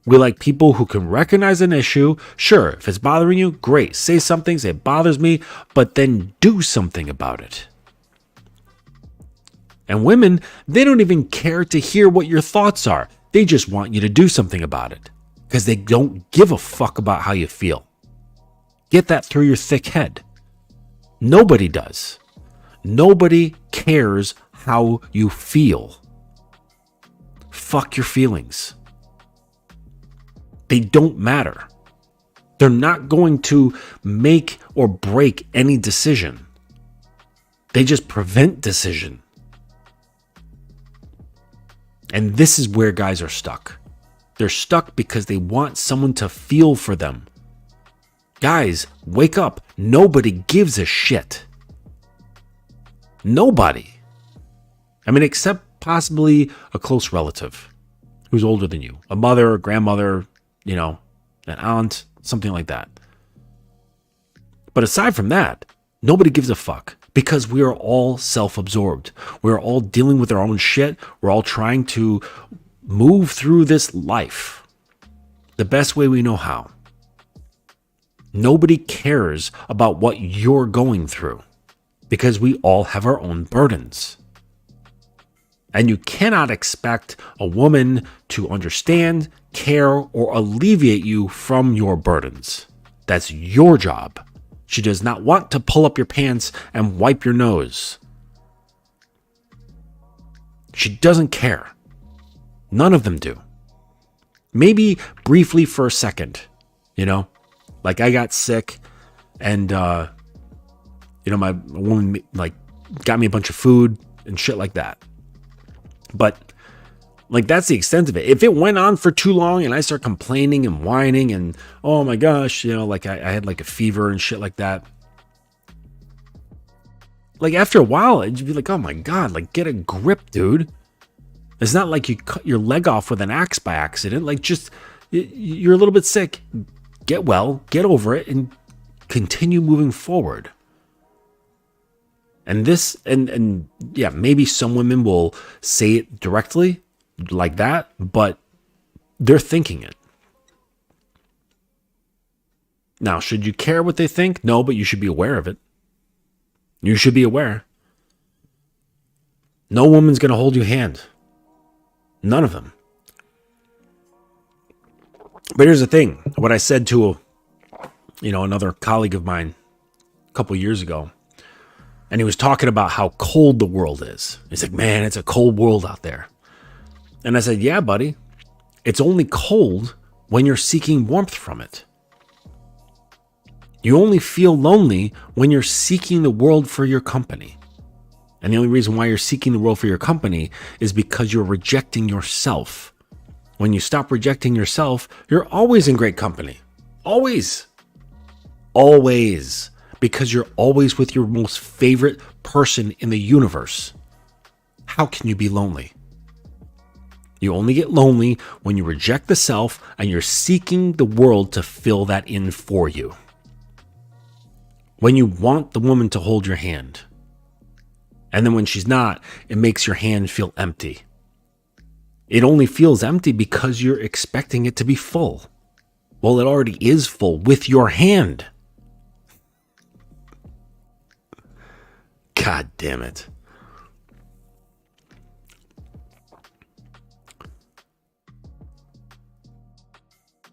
We like people who can recognize an issue. Sure, if it's bothering you, great. Say something, say it bothers me, but then do something about it. And women, they don't even care to hear what your thoughts are. They just want you to do something about it because they don't give a fuck about how you feel. Get that through your thick head. Nobody does. Nobody cares how you feel. Fuck your feelings. They don't matter. They're not going to make or break any decision. They just prevent decision. And this is where guys are stuck. They're stuck because they want someone to feel for them. Guys, wake up. Nobody gives a shit. Nobody. I mean, except possibly a close relative who's older than you. A mother, a grandmother, an aunt, something like that. But aside from that, nobody gives a fuck because we are all self-absorbed. We're all dealing with our own shit. We're all trying to move through this life the best way we know how. Nobody cares about what you're going through because we all have our own burdens. And you cannot expect a woman to understand, care, or alleviate you from your burdens. That's your job. She does not want to pull up your pants and wipe your nose. She doesn't care. None of them do. Maybe briefly for a second, Like I got sick and, my woman like got me a bunch of food and shit like that. But like, that's the extent of it. If it went on for too long and I start complaining and whining and, oh my gosh, like I had like a fever and shit like that. Like after a while, it'd be like, oh my God, like get a grip, dude. It's not like you cut your leg off with an axe by accident. Like just, you're a little bit sick. Get well, get over it, and continue moving forward. And this, and yeah, maybe some women will say it directly like that, but they're thinking it. Now, should you care what they think? No, but you should be aware of it. You should be aware. No woman's going to hold your hand. None of them. But here's the thing. What I said to another colleague of mine a couple years ago, and he was talking about how cold the world is. He's like, man, it's a cold world out there. And I said, yeah, buddy, it's only cold when you're seeking warmth from it. You only feel lonely when you're seeking the world for your company. And the only reason why you're seeking the world for your company is because you're rejecting yourself. When you stop rejecting yourself, you're always in great company. Always. Always. Because you're always with your most favorite person in the universe. How can you be lonely? You only get lonely when you reject the self and you're seeking the world to fill that in for you. When you want the woman to hold your hand. And then when she's not, it makes your hand feel empty. It only feels empty because you're expecting it to be full. Well, it already is full with your hand. God damn it.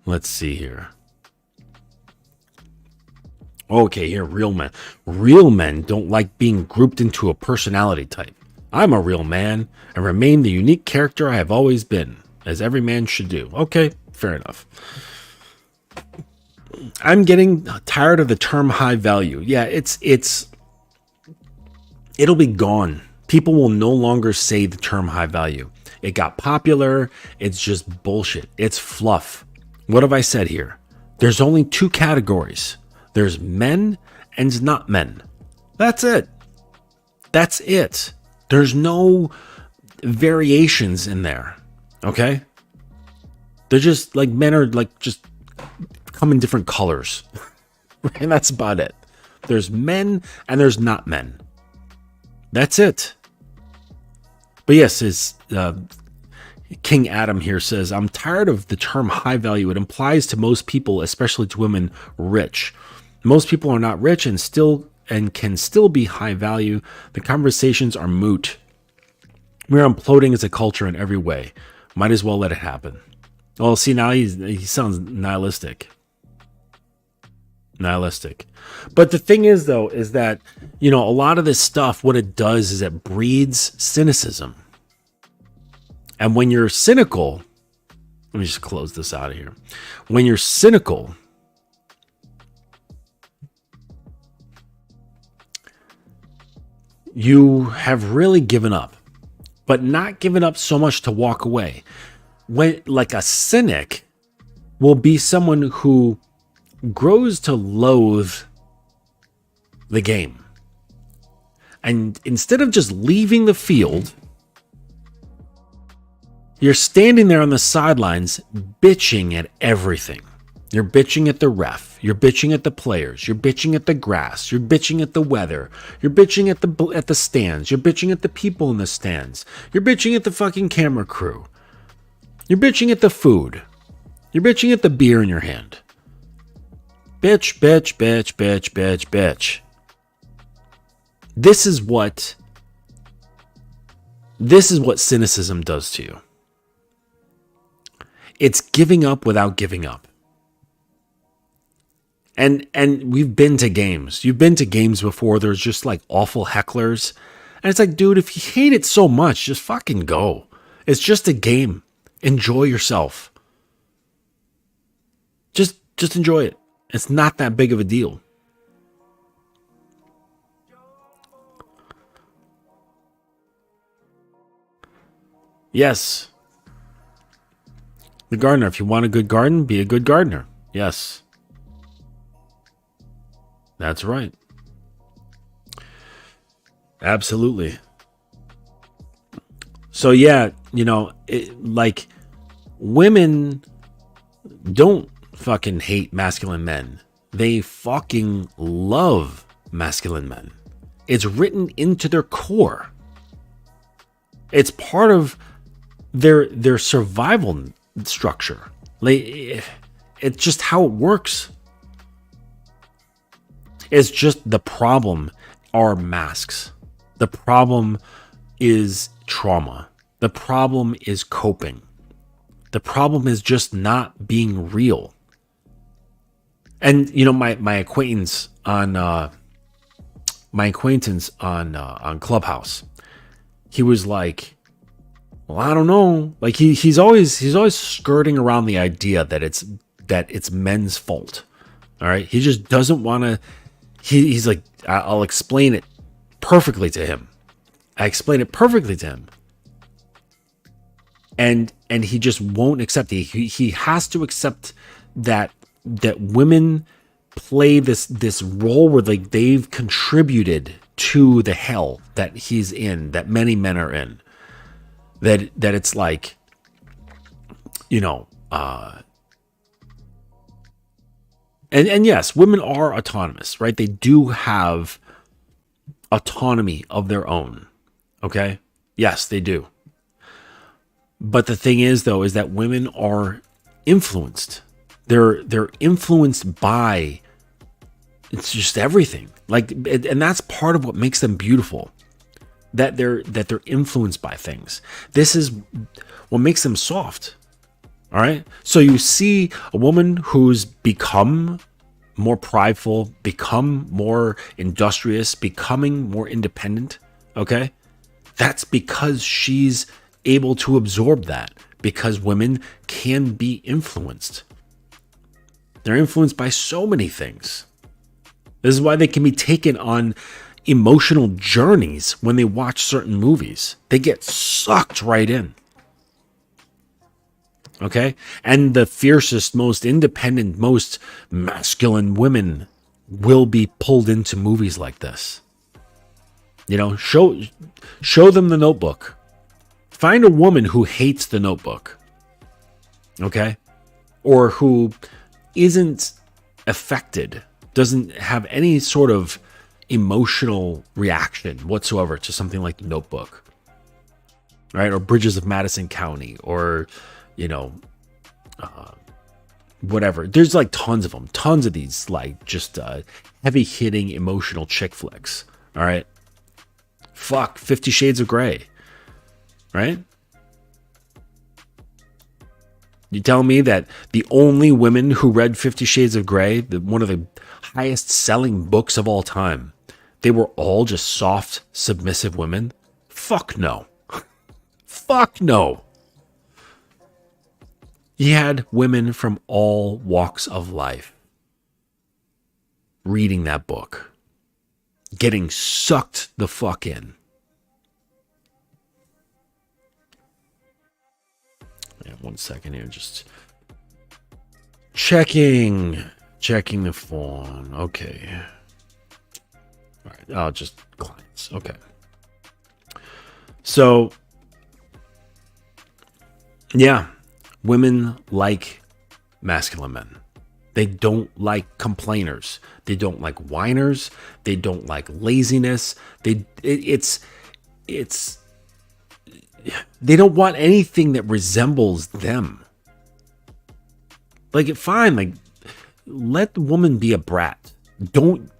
Let's see here. Okay, here, real men. Real men don't like being grouped into a personality type. I'm a real man and remain the unique character I have always been, as every man should do. Okay, fair enough. I'm getting tired of the term high value. Yeah, it'll be gone. People will no longer say the term high value. It got popular. It's just bullshit. It's fluff. What have I said here? There's only two categories. There's men and not men. That's it. That's it. There's no variations in there. Okay? They're just like men are like just come in different colors. And that's about it. There's men and there's not men. That's it. But yes, King Adam here says, I'm tired of the term high value. It implies to most people, especially to women, rich. Most people are not rich and can still be high value. The conversations are moot. We're imploding as a culture in every way. Might as well let it happen. Well, see, now he sounds nihilistic. Nihilistic. But the thing is, though, is that, a lot of this stuff, what it does is it breeds cynicism. And when you're cynical, let me just close this out of here. When you're cynical, you have really given up, but not given up so much to walk away. When, like, a cynic will be someone who grows to loathe the game. And instead of just leaving the field, you're standing there on the sidelines bitching at everything. You're bitching at the ref. You're bitching at the players. You're bitching at the grass. You're bitching at the weather. You're bitching at the stands. You're bitching at the people in the stands. You're bitching at the fucking camera crew. You're bitching at the food. You're bitching at the beer in your hand. Bitch, bitch, bitch, bitch, bitch, bitch. This is what cynicism does to you. It's giving up without giving up. And we've been to games. You've been to games before. There's just like awful hecklers. And it's like, dude, if you hate it so much, just fucking go. It's just a game. Enjoy yourself. Just enjoy it. It's not that big of a deal. Yes. The gardener. If you want a good garden, be a good gardener. Yes. That's right. Absolutely. So yeah, like women don't fucking hate masculine men. They fucking love masculine men. It's written into their core. It's part of their survival structure. Like, it's just how it works. It's just the problem are masks. The problem is trauma. The problem is coping. The problem is just not being real. And my acquaintance on Clubhouse, he was like, well, I don't know. Like he's always skirting around the idea that it's men's fault. All right, he just doesn't want to. He's like, I'll explain it perfectly to him. I explain it perfectly to him. And he just won't accept it. He has to accept that women play this role where like they've contributed to the hell that he's in, that many men are in. That it's like, and yes, women are autonomous, right? They do have autonomy of their own. Okay? Yes, they do. But the thing is, though, is that women are influenced. They're influenced by, it's just everything. Like, and that's part of what makes them beautiful. That they're influenced by things. This is what makes them soft. All right. So you see a woman who's become more prideful, become more industrious, becoming more independent. Okay. That's because she's able to absorb that, because women can be influenced. They're influenced by so many things. This is why they can be taken on emotional journeys when they watch certain movies. They get sucked right in. Okay? And the fiercest, most independent, most masculine women will be pulled into movies like this. Show them The Notebook. Find a woman who hates The Notebook. Okay? Or who isn't affected, doesn't have any sort of emotional reaction whatsoever to something like The Notebook. Right? Or Bridges of Madison County, or whatever. There's like tons of them. Tons of these like just heavy hitting emotional chick flicks. All right. Fuck 50 Shades of Grey. Right? You tell me that the only women who read 50 Shades of Grey, one of the highest selling books of all time, they were all just soft, submissive women? Fuck no. Fuck no. He had women from all walks of life reading that book, getting sucked the fuck in. Yeah, 1 second here, just checking the phone. Okay. All right, I'll just clients. Okay. So, yeah. Women like masculine men. They don't like complainers. They don't like whiners. They don't like laziness. They don't want anything that resembles them. Like, fine, like, let the woman be a brat. Don't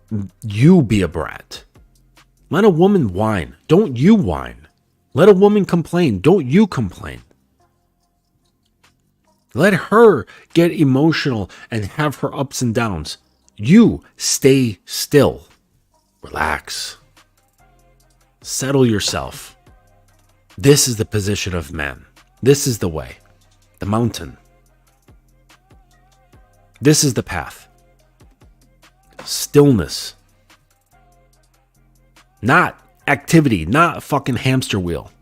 you be a brat. Let a woman whine. Don't you whine. Let a woman complain. Don't you complain. Let her get emotional and have her ups and downs. You stay still. Relax. Settle yourself. This is the position of man. This is the way. The mountain. This is the path. stillness. Not activity, not fucking hamster wheel.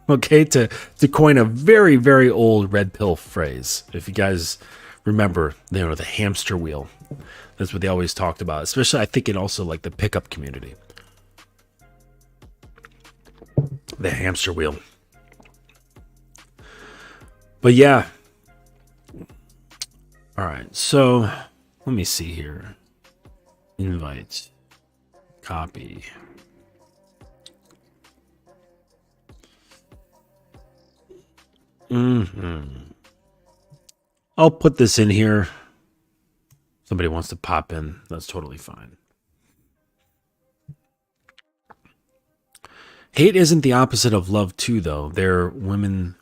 Okay, to coin a very, very old red pill phrase. If you guys remember, the hamster wheel. That's what they always talked about. Especially, I think, in also like the pickup community. The hamster wheel. But yeah. All right, so let me see here. Invite. Copy. I'll put this in here. Somebody wants to pop in. That's totally fine. Hate isn't the opposite of love too, though. They're women,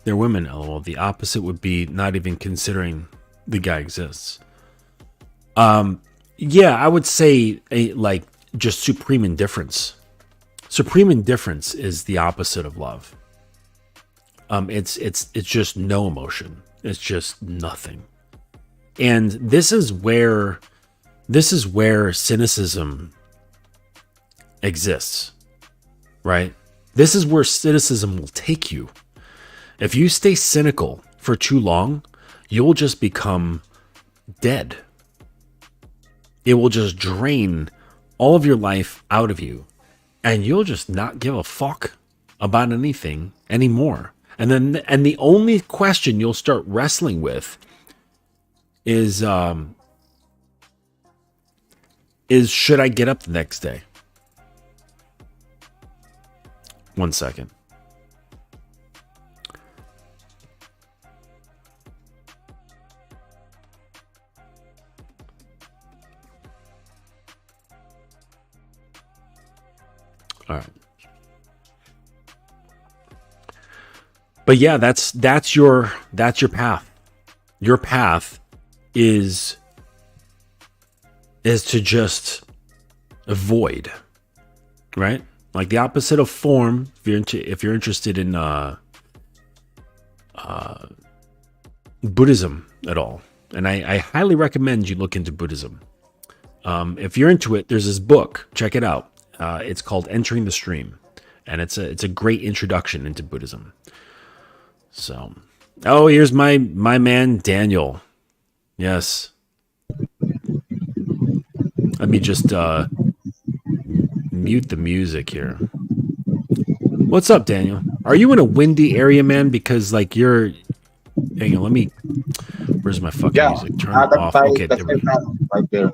lol. The opposite would be not even considering the guy exists. Yeah, I would say like just supreme indifference. Supreme indifference is the opposite of love. It's just no emotion. It's just nothing. And this is where cynicism exists, right? This is where cynicism will take you. If you stay cynical for too long, you'll just become dead. It will just drain all of your life out of you, and you'll just not give a fuck about anything anymore. And the only question you'll start wrestling with is should I get up the next day? 1 second. All right. But yeah, that's your path. Your path is to just avoid, right? Like the opposite of form. If you're interested in Buddhism at all, and I highly recommend you look into Buddhism. If you're into it, there's this book. Check it out. It's called Entering the Stream, and it's a great introduction into Buddhism. So, oh, here's my man Daniel. Yes. Let me just mute the music here. What's up, Daniel? Are you in a windy area, man? Because like you're. Hang on, let me. Where's my fucking music? Turn it off. Okay, there we go. Right there.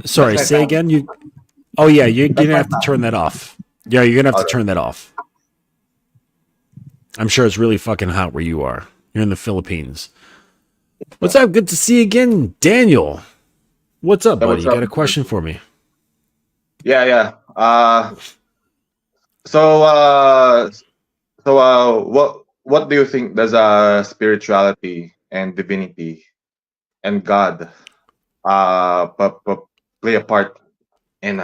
Sorry, say again. You. Oh yeah, you're gonna have to turn that off. Yeah, you're gonna have to turn that off. I'm sure it's really fucking hot where you are. You're in the Philippines. What's up? Good to see you again, Daniel. What's up, buddy? You got a question for me? Yeah. What do you think does spirituality and divinity and God play a part in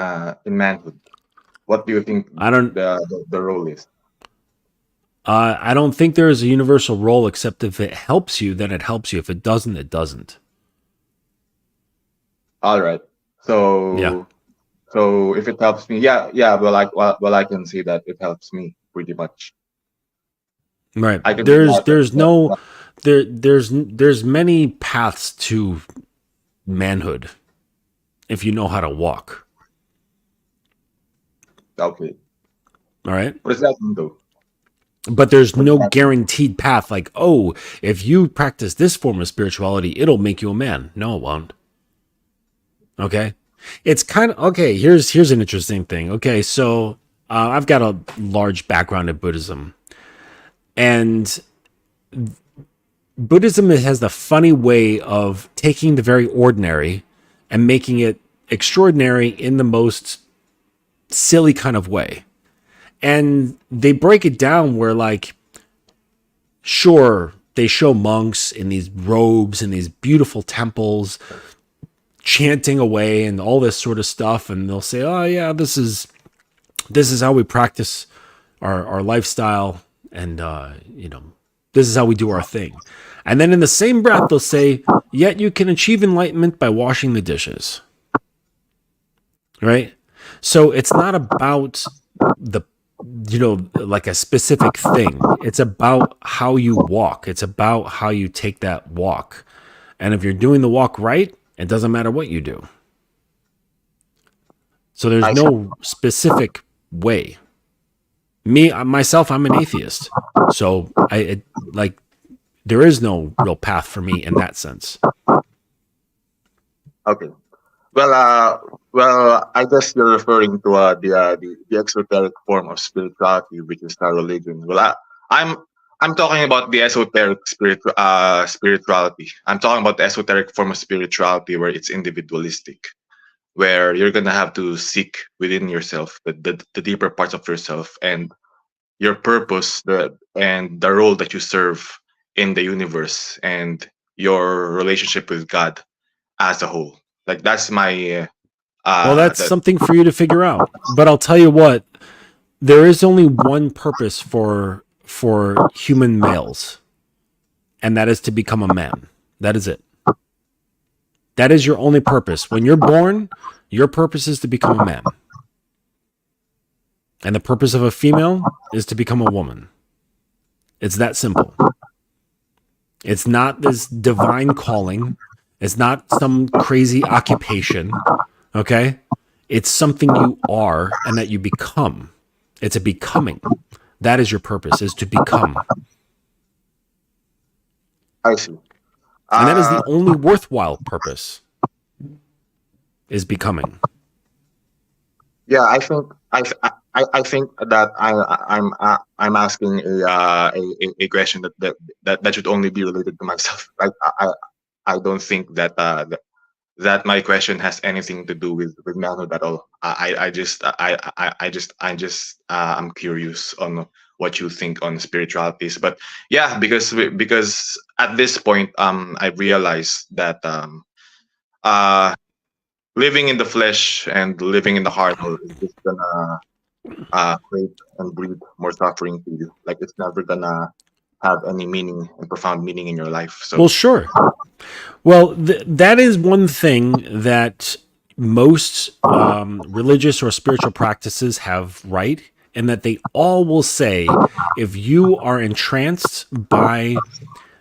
manhood? What do you think the role is? I don't think there is a universal role, except if it helps you, then it helps you. If it doesn't, it doesn't. All right. So yeah. So if it helps me, yeah. Well, I can see that it helps me pretty much. Right. There's many paths to manhood if you know how to walk. Okay. All right. What does that mean, though? But there's no guaranteed path like, oh, if you practice this form of spirituality, it'll make you a man. No, it won't. Okay. It's kind of, okay, here's an interesting thing. Okay, so I've got a large background in Buddhism. And Buddhism has the funny way of taking the very ordinary and making it extraordinary in the most silly kind of way. And they break it down where, like, sure, they show monks in these robes and these beautiful temples chanting away and all this sort of stuff. And they'll say, oh, yeah, this is how we practice our lifestyle. And, this is how we do our thing. And then in the same breath, they'll say, Yet you can achieve enlightenment by washing the dishes. Right? So it's not about the, like a specific thing. It's about how you walk. It's about how you take that walk. And if you're doing the walk right, it doesn't matter what you do. So there's no specific way. Me, myself, I'm an atheist. So there is no real path for me in that sense. Okay. Well, I guess you're referring to the exoteric form of spirituality, which is religion. I'm talking about the esoteric spirituality. I'm talking about the esoteric form of spirituality where it's individualistic, where you're gonna have to seek within yourself the deeper parts of yourself and your purpose, and the role that you serve in the universe and your relationship with God as a whole. Like that's my Well, that's something for you to figure out. But I'll tell you what, there is only one purpose for human males, and that is to become a man. That is it. That is your only purpose. When you're born, your purpose is to become a man. And the purpose of a female is to become a woman. It's that simple. It's not this divine calling. It's not some crazy occupation. Okay? It's something you are and that you become. It's a becoming. That is your purpose, is to become. I see. And that is the only worthwhile purpose, is becoming. Yeah, I think that I'm asking a question that should only be related to myself. I don't think that my question has anything to do with manhood at all. I'm curious on what you think on spiritualities. But yeah, because at this point I realized that living in the flesh and living in the heart is just gonna create and breed more suffering to you. Like it's never gonna have any meaning and profound meaning in your life. So Well, sure. Well, that is one thing that most religious or spiritual practices have right, and that they all will say, if you are entranced by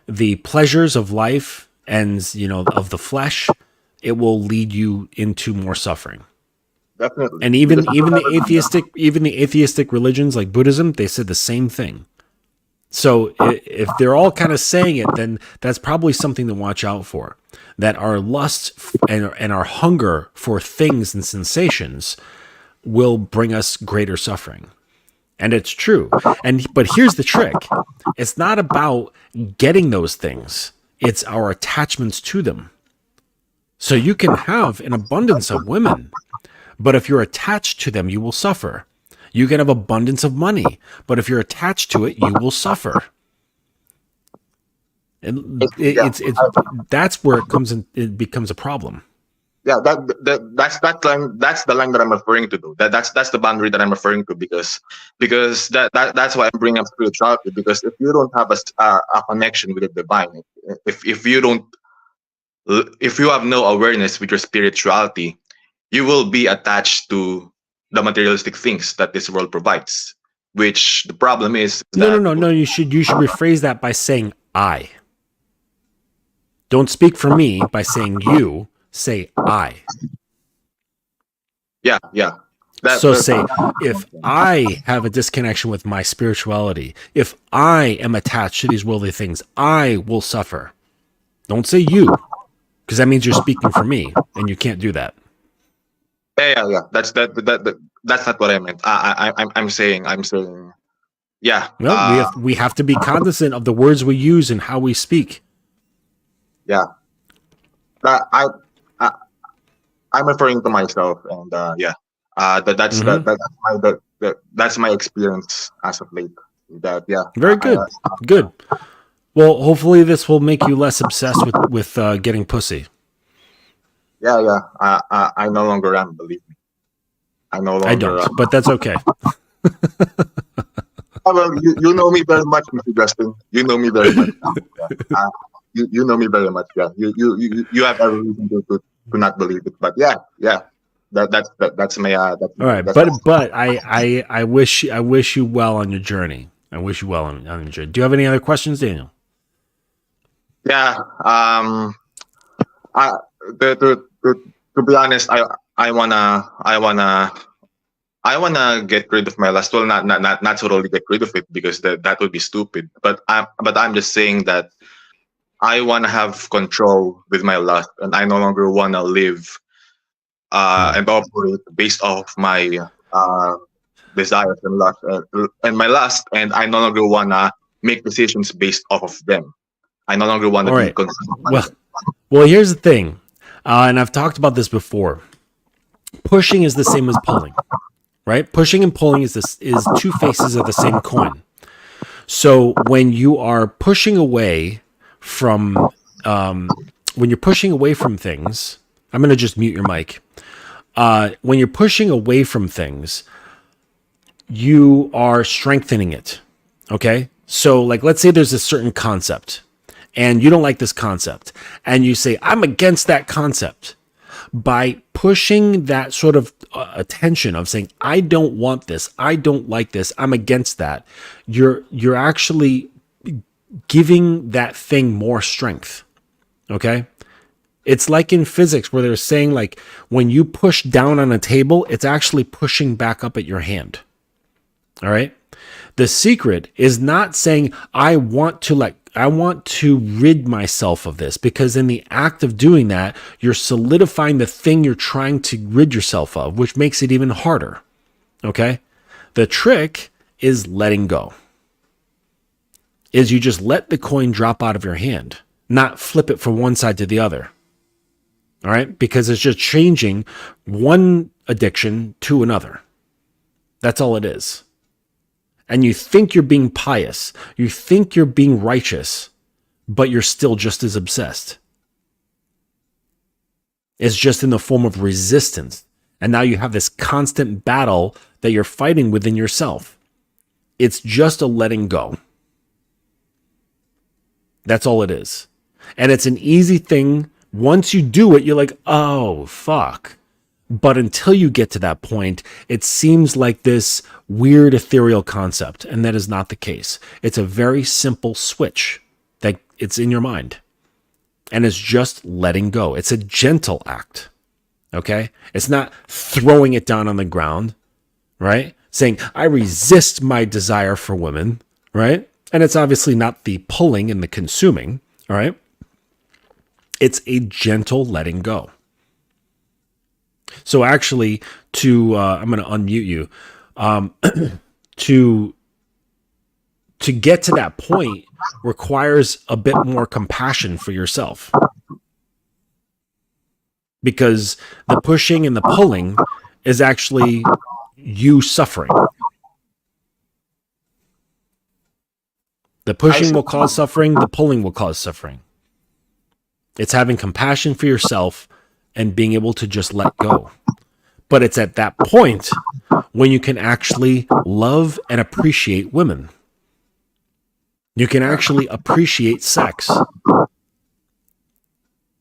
the pleasures of life and of the flesh, it will lead you into more suffering. definitely. And even the atheistic religions like Buddhism, they said the same thing. So if they're all kind of saying it, then that's probably something to watch out for. That our lust and our hunger for things and sensations will bring us greater suffering. And it's true. But here's the trick. It's not about getting those things. It's our attachments to them. So you can have an abundance of women, but if you're attached to them, you will suffer. You can have abundance of money, but if you're attached to it, you will suffer. And that's where it comes in. It becomes a problem. Yeah, that's the line that I'm referring to. Though that's the boundary that I'm referring to because that's why I'm bringing up spirituality. Because if you don't have a connection with the divine, if you have no awareness with your spirituality, you will be attached to the materialistic things that this world provides. Which the problem is that No. You should rephrase that by saying I. Don't speak for me by saying you. Say I. Yeah. Say, if I have a disconnection with my spirituality, if I am attached to these worldly things, I will suffer. Don't say you, because that means you're speaking for me, and you can't do that. Yeah. That's not what I meant. I'm saying. Yeah. Well, we have to be cognizant of the words we use and how we speak. Yeah. I'm referring to myself, and yeah. That's my experience as of late. That yeah. Very good. Good. Well, hopefully this will make you less obsessed with getting pussy. Yeah. I no longer am. Believe me. I no longer. I don't, but that's okay. Well, you know me very much, Mr. Justin. You know me very much. you know me very much. Yeah, you have every reason to not believe it. But yeah, that's my All right, that's but I wish you well on your journey. I wish you well on your journey. Do you have any other questions, Daniel? yeah. I, to be honest, I wanna get rid of my lust. Well, not totally get rid of it because that would be stupid. But I'm just saying that I wanna have control with my lust, and I no longer wanna live and operate based off my desires and lust and my lust, and I no longer wanna make decisions based off of them. I no longer wanna All be right. controlled by Well, them. here's the thing, and I've talked about this before. Pushing is the same as pulling, right? Pushing and pulling is two faces of the same coin. So when you are pushing away from things, I'm going to just mute your mic. When you're pushing away from things, you are strengthening it. Okay. So like, let's say there's a certain concept and you don't like this concept and you say, I'm against that concept. By pushing that sort of attention of saying, I don't want this, I don't like this, I'm against that, you're actually giving that thing more strength. Okay? It's like in physics where they're saying like when you push down on a table, it's actually pushing back up at your hand. All right? The secret is not saying I want to rid myself of this, because in the act of doing that, you're solidifying the thing you're trying to rid yourself of, which makes it even harder. Okay? The trick is letting go. Is you just let the coin drop out of your hand, not flip it from one side to the other. All right? Because it's just changing one addiction to another. That's all it is. And you think you're being pious, you think you're being righteous, but you're still just as obsessed. It's just in the form of resistance. And now you have this constant battle that you're fighting within yourself. It's just a letting go. That's all it is. And it's an easy thing. Once you do it, you're like, oh, fuck. But until you get to that point, it seems like this weird ethereal concept, and that is not the case. It's a very simple switch that it's in your mind, and it's just letting go. It's a gentle act, okay? It's not throwing it down on the ground, right? Saying, I resist my desire for women, right? And it's obviously not the pulling and the consuming, all right? It's a gentle letting go. So actually, I'm going to unmute you. To get to that point requires a bit more compassion for yourself, because the pushing and the pulling is actually you suffering. The pushing will cause suffering. The pulling will cause suffering. It's having compassion for yourself and being able to just let go. But it's at that point when you can actually love and appreciate women. You can actually appreciate sex.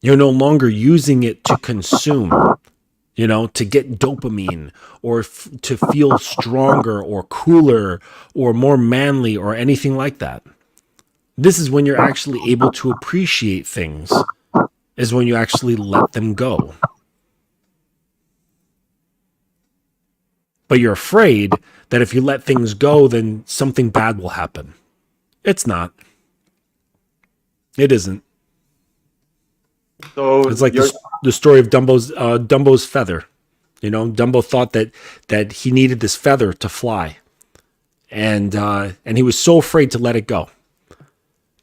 You're no longer using it to consume, to get dopamine or to feel stronger or cooler or more manly or anything like that. This is when you're actually able to appreciate things, is when you actually let them go. But you're afraid that if you let things go, then something bad will happen. It's not. It isn't. So it's like the story of Dumbo's feather. Dumbo thought that he needed this feather to fly, and he was so afraid to let it go.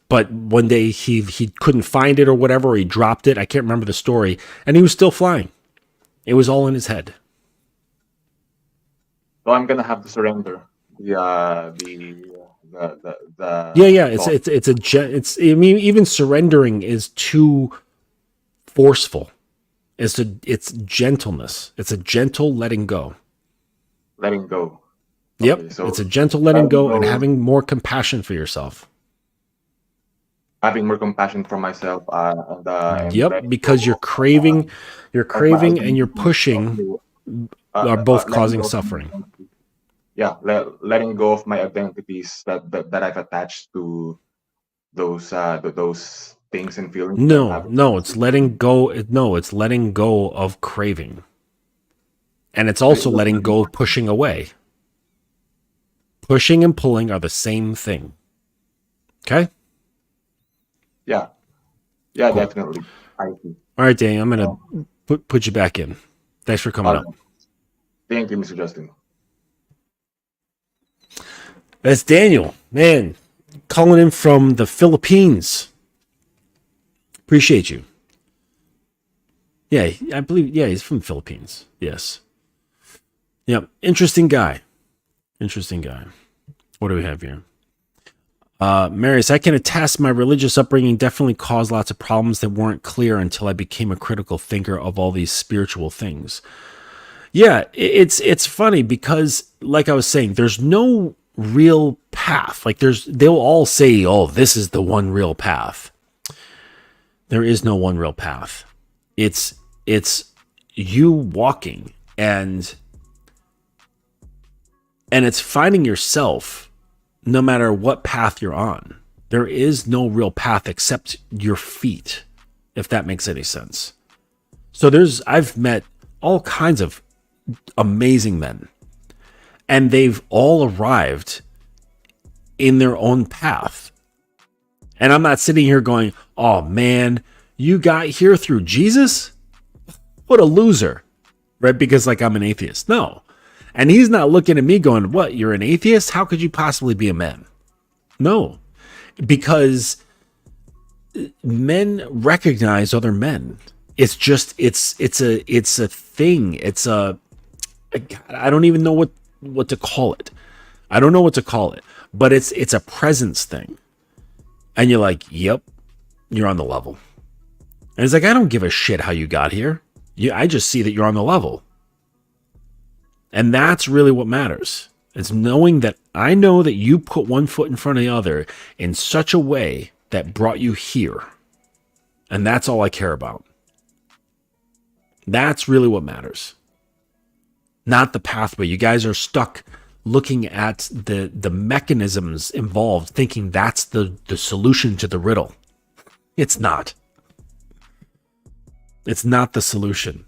But one day he couldn't find it or whatever, or he dropped it. I can't remember the story, and he was still flying. It was all in his head. So I'm gonna have to surrender the I mean, even surrendering is too forceful. It's gentleness. It's a gentle letting go. Letting go. Yep. Okay, so it's a gentle letting go and having more compassion for yourself. having more compassion for myself, and Yep, letting because go you're of my craving and you're identity, pushing are both letting causing go of my suffering. identity. Yeah, letting go of my identities that I've attached to those things and feelings that I'm No, having. no, it's letting go. No, it's letting go of craving. And it's also letting go of pushing away. Pushing and pulling are the same thing. Okay? Yeah, yeah, Cool. definitely. I see. All right, Daniel, I'm going to put you back in. Thanks for coming All up. right. Thank you, Mr. Justin. That's Daniel, man, calling in from the Philippines. Appreciate you. Yeah, I believe, yeah, he's from the Philippines. Yes. Yep. Interesting guy. Interesting guy. What do we have here? Marius, I can attest my religious upbringing definitely caused lots of problems that weren't clear until I became a critical thinker of all these spiritual things. Yeah, it's funny because, like I was saying, there's no real path. Like they'll all say, "Oh, this is the one real path." There is no one real path. It's you walking and it's finding yourself no matter what path you're on. There is no real path except your feet, if that makes any sense. So I've met all kinds of amazing men, and they've all arrived in their own path. And I'm not sitting here going, "Oh man, you got here through Jesus? What a loser." Right? Because like I'm an atheist. No. And he's not looking at me going, "What, you're an atheist? How could you possibly be a man?" No. Because men recognize other men. It's just it's a thing. I don't even know what to call it. I don't know what to call it. But it's a presence thing. And you're like, "Yep, you're on the level." And it's like, I don't give a shit how you got here. I just see that you're on the level. And that's really what matters. It's knowing that I know that you put one foot in front of the other in such a way that brought you here. And that's all I care about. That's really what matters. Not the pathway. You guys are stuck looking at the mechanisms involved, thinking that's the solution to the riddle. It's not. It's not the solution.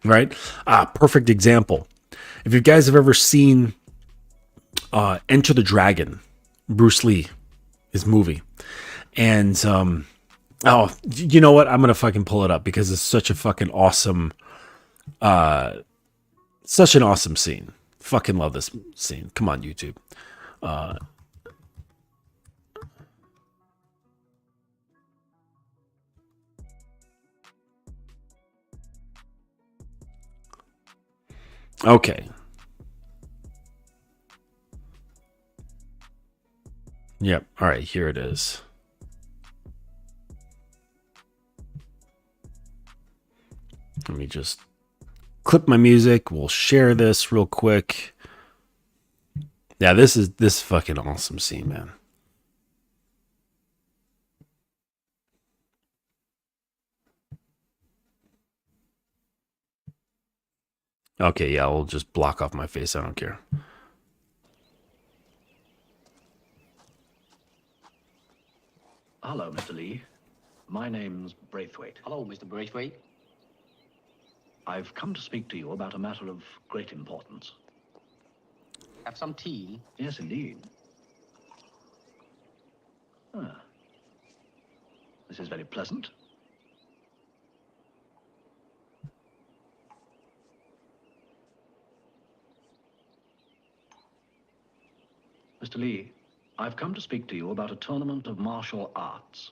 Right? Perfect example. If you guys have ever seen Enter the Dragon, Bruce Lee, his movie, and you know what? I'm gonna fucking pull it up because it's such a fucking awesome, such an awesome scene. Fucking love this scene. Come on, YouTube. Okay. Yep. All right. Here it is. Let me just clip my music. We'll share this real quick. Yeah, this fucking awesome scene, man. Okay, yeah, I'll just block off my face. I don't care. Hello, Mr. Lee. My name's Braithwaite. Hello, Mr. Braithwaite. I've come to speak to you about a matter of great importance. Have some tea? Yes, indeed. Ah. This is very pleasant. Mr. Lee, I've come to speak to you about a tournament of martial arts.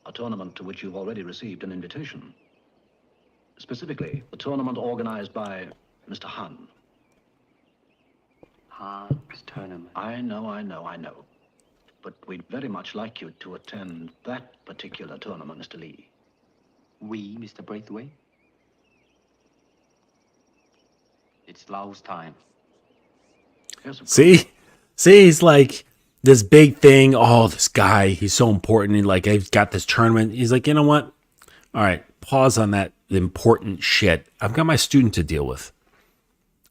A tournament to which you've already received an invitation. Specifically, the tournament organized by Mr. Han. Han's tournament. I know. But we'd very much like you to attend that particular tournament, Mr. Lee. We, Mr. Braithwaite? It's Lao's time. Yes, of course. See, he's like, this big thing. Oh, this guy, he's so important. He, like, he's got this tournament. He's like, you know what? All right, pause on that important shit. I've got my student to deal with.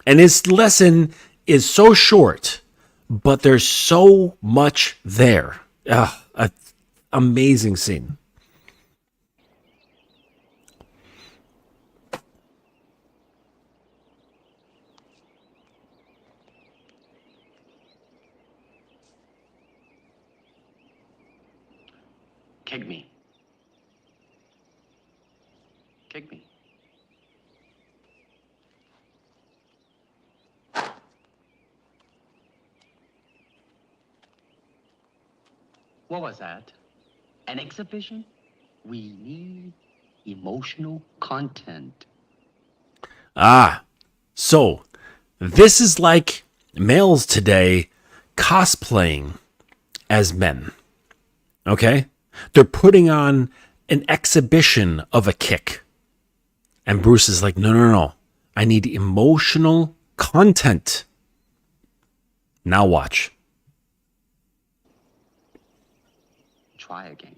And his lesson is so short, but there's so much there. Amazing scene. Kick me. Kick me. What was that? An exhibition? We need emotional content. So this is like males today cosplaying as men. Okay? They're putting on an exhibition of a kick. And Bruce is like, no. I need emotional content. Now watch. Try again.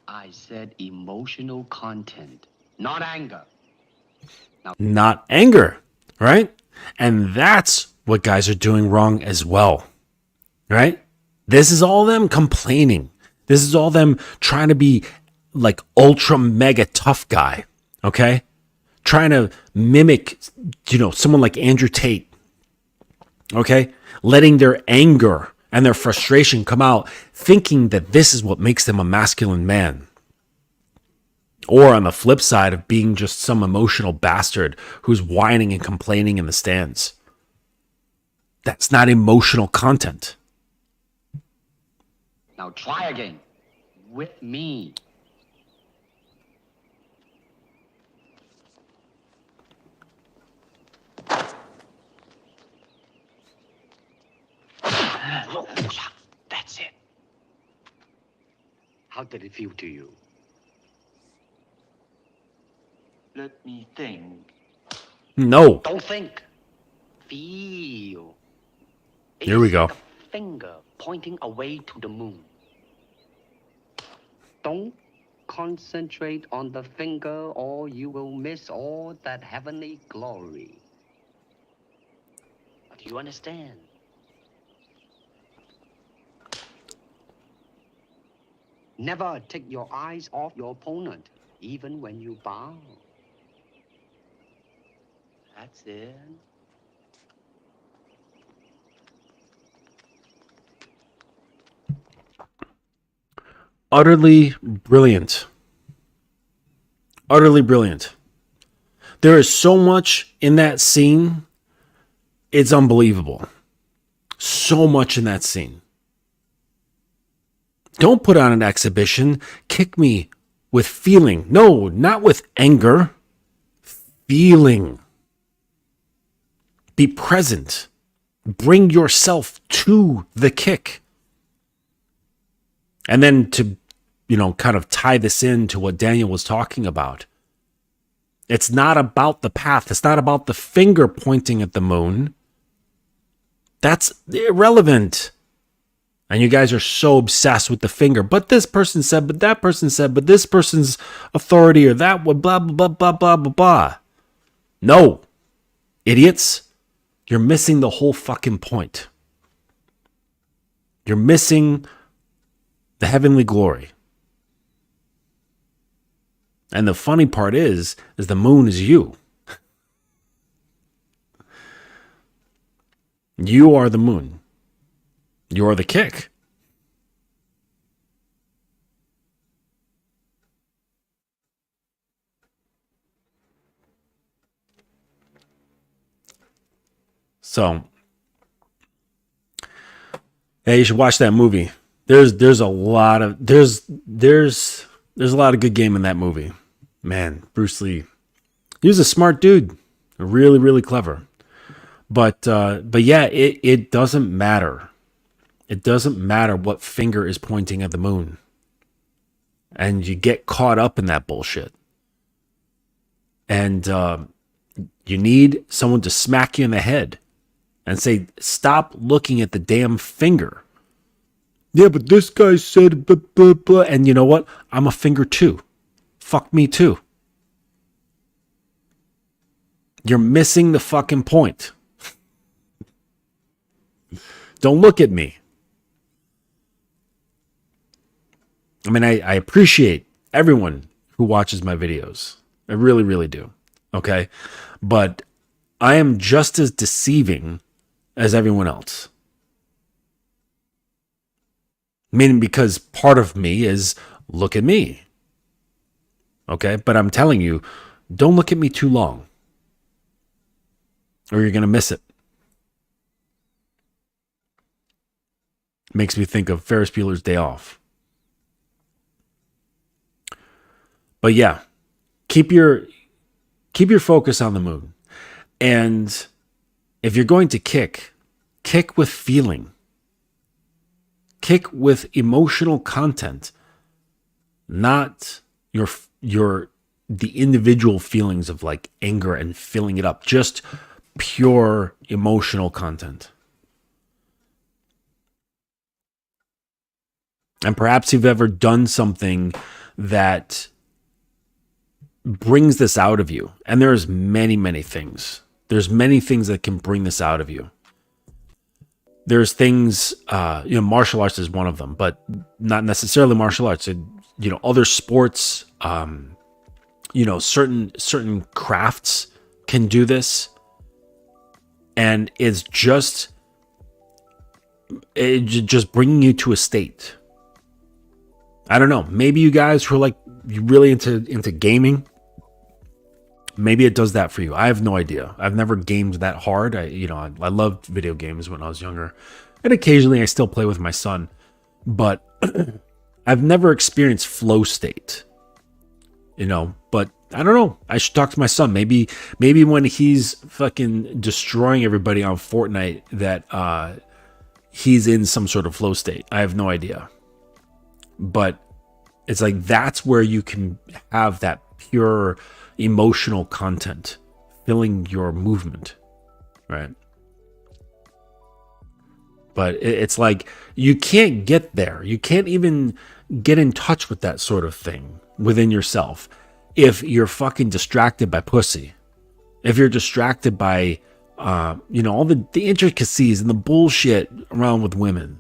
I said emotional content, not anger. Not anger, right? And that's what guys are doing wrong as well, right? This is all them complaining. This is all them trying to be like ultra mega tough guy, okay? Trying to mimic, someone like Andrew Tate, okay? Letting their anger and their frustration come out, thinking that this is what makes them a masculine man. Or on the flip side of being just some emotional bastard who's whining and complaining in the stands. That's not emotional content. Now try again. With me. That's it. How did it feel to you? Let me think. No. Don't think. Feel. Here we go. It's a finger pointing away to the moon. Don't concentrate on the finger or you will miss all that heavenly glory. Do you understand? Never take your eyes off your opponent, even when you bow. That's it. Utterly brilliant. Utterly brilliant. There is so much in that scene. It's unbelievable. So much in that scene. Don't put on an exhibition. Kick me with feeling. No, not with anger. Feeling. Be present. Bring yourself to the kick. And then to, kind of tie this into what Daniel was talking about. It's not about the path. It's not about the finger pointing at the moon. That's irrelevant. And you guys are so obsessed with the finger. But this person said, but that person said, but this person's authority or that would blah, blah, blah, blah, blah, blah. No. Idiots. You're missing the whole fucking point. You're missing the heavenly glory. And the funny part is the moon is you. You are the moon. You are the kick. So, yeah, you should watch that movie. There's a lot of there's a lot of good game in that movie. Man, Bruce Lee. He was a smart dude. Really, really clever. But yeah, it doesn't matter. It doesn't matter what finger is pointing at the moon. and you get caught up in that bullshit. And you need someone to smack you in the head and say, stop looking at the damn finger. Yeah, but this guy said blah, blah, blah. And you know what? I'm a finger too. Fuck me too. You're missing the fucking point. Don't look at me. I mean, I appreciate everyone who watches my videos. I really, really do. Okay? But I am just as deceiving as everyone else. Meaning, because part of me is, look at me. Okay? But I'm telling you, don't look at me too long, or you're going to miss it. Makes me think of Ferris Bueller's Day Off. But yeah, keep your focus on the moon. And if you're going to kick with feeling. Kick with emotional content, not the individual feelings of like anger and filling it up. Just pure emotional content. And perhaps you've ever done something that brings this out of you. And there's many, many things. There's many things that can bring this out of you. There's things, martial arts is one of them, but not necessarily martial arts. Other sports, certain crafts can do this. And it's just bringing you to a state. I don't know. Maybe you guys who are like really into gaming, maybe it does that for you. I have no idea. I've never gamed that hard. I loved video games when I was younger, and occasionally I still play with my son, but I've never experienced flow state. But I don't know. I should talk to my son. Maybe when he's fucking destroying everybody on Fortnite, that he's in some sort of flow state. I have no idea. But it's like that's where you can have that pure emotional content filling your movement, right? But it's like you can't get there. You can't even get in touch with that sort of thing within yourself if you're fucking distracted by pussy. If you're distracted by all the intricacies and the bullshit around with women.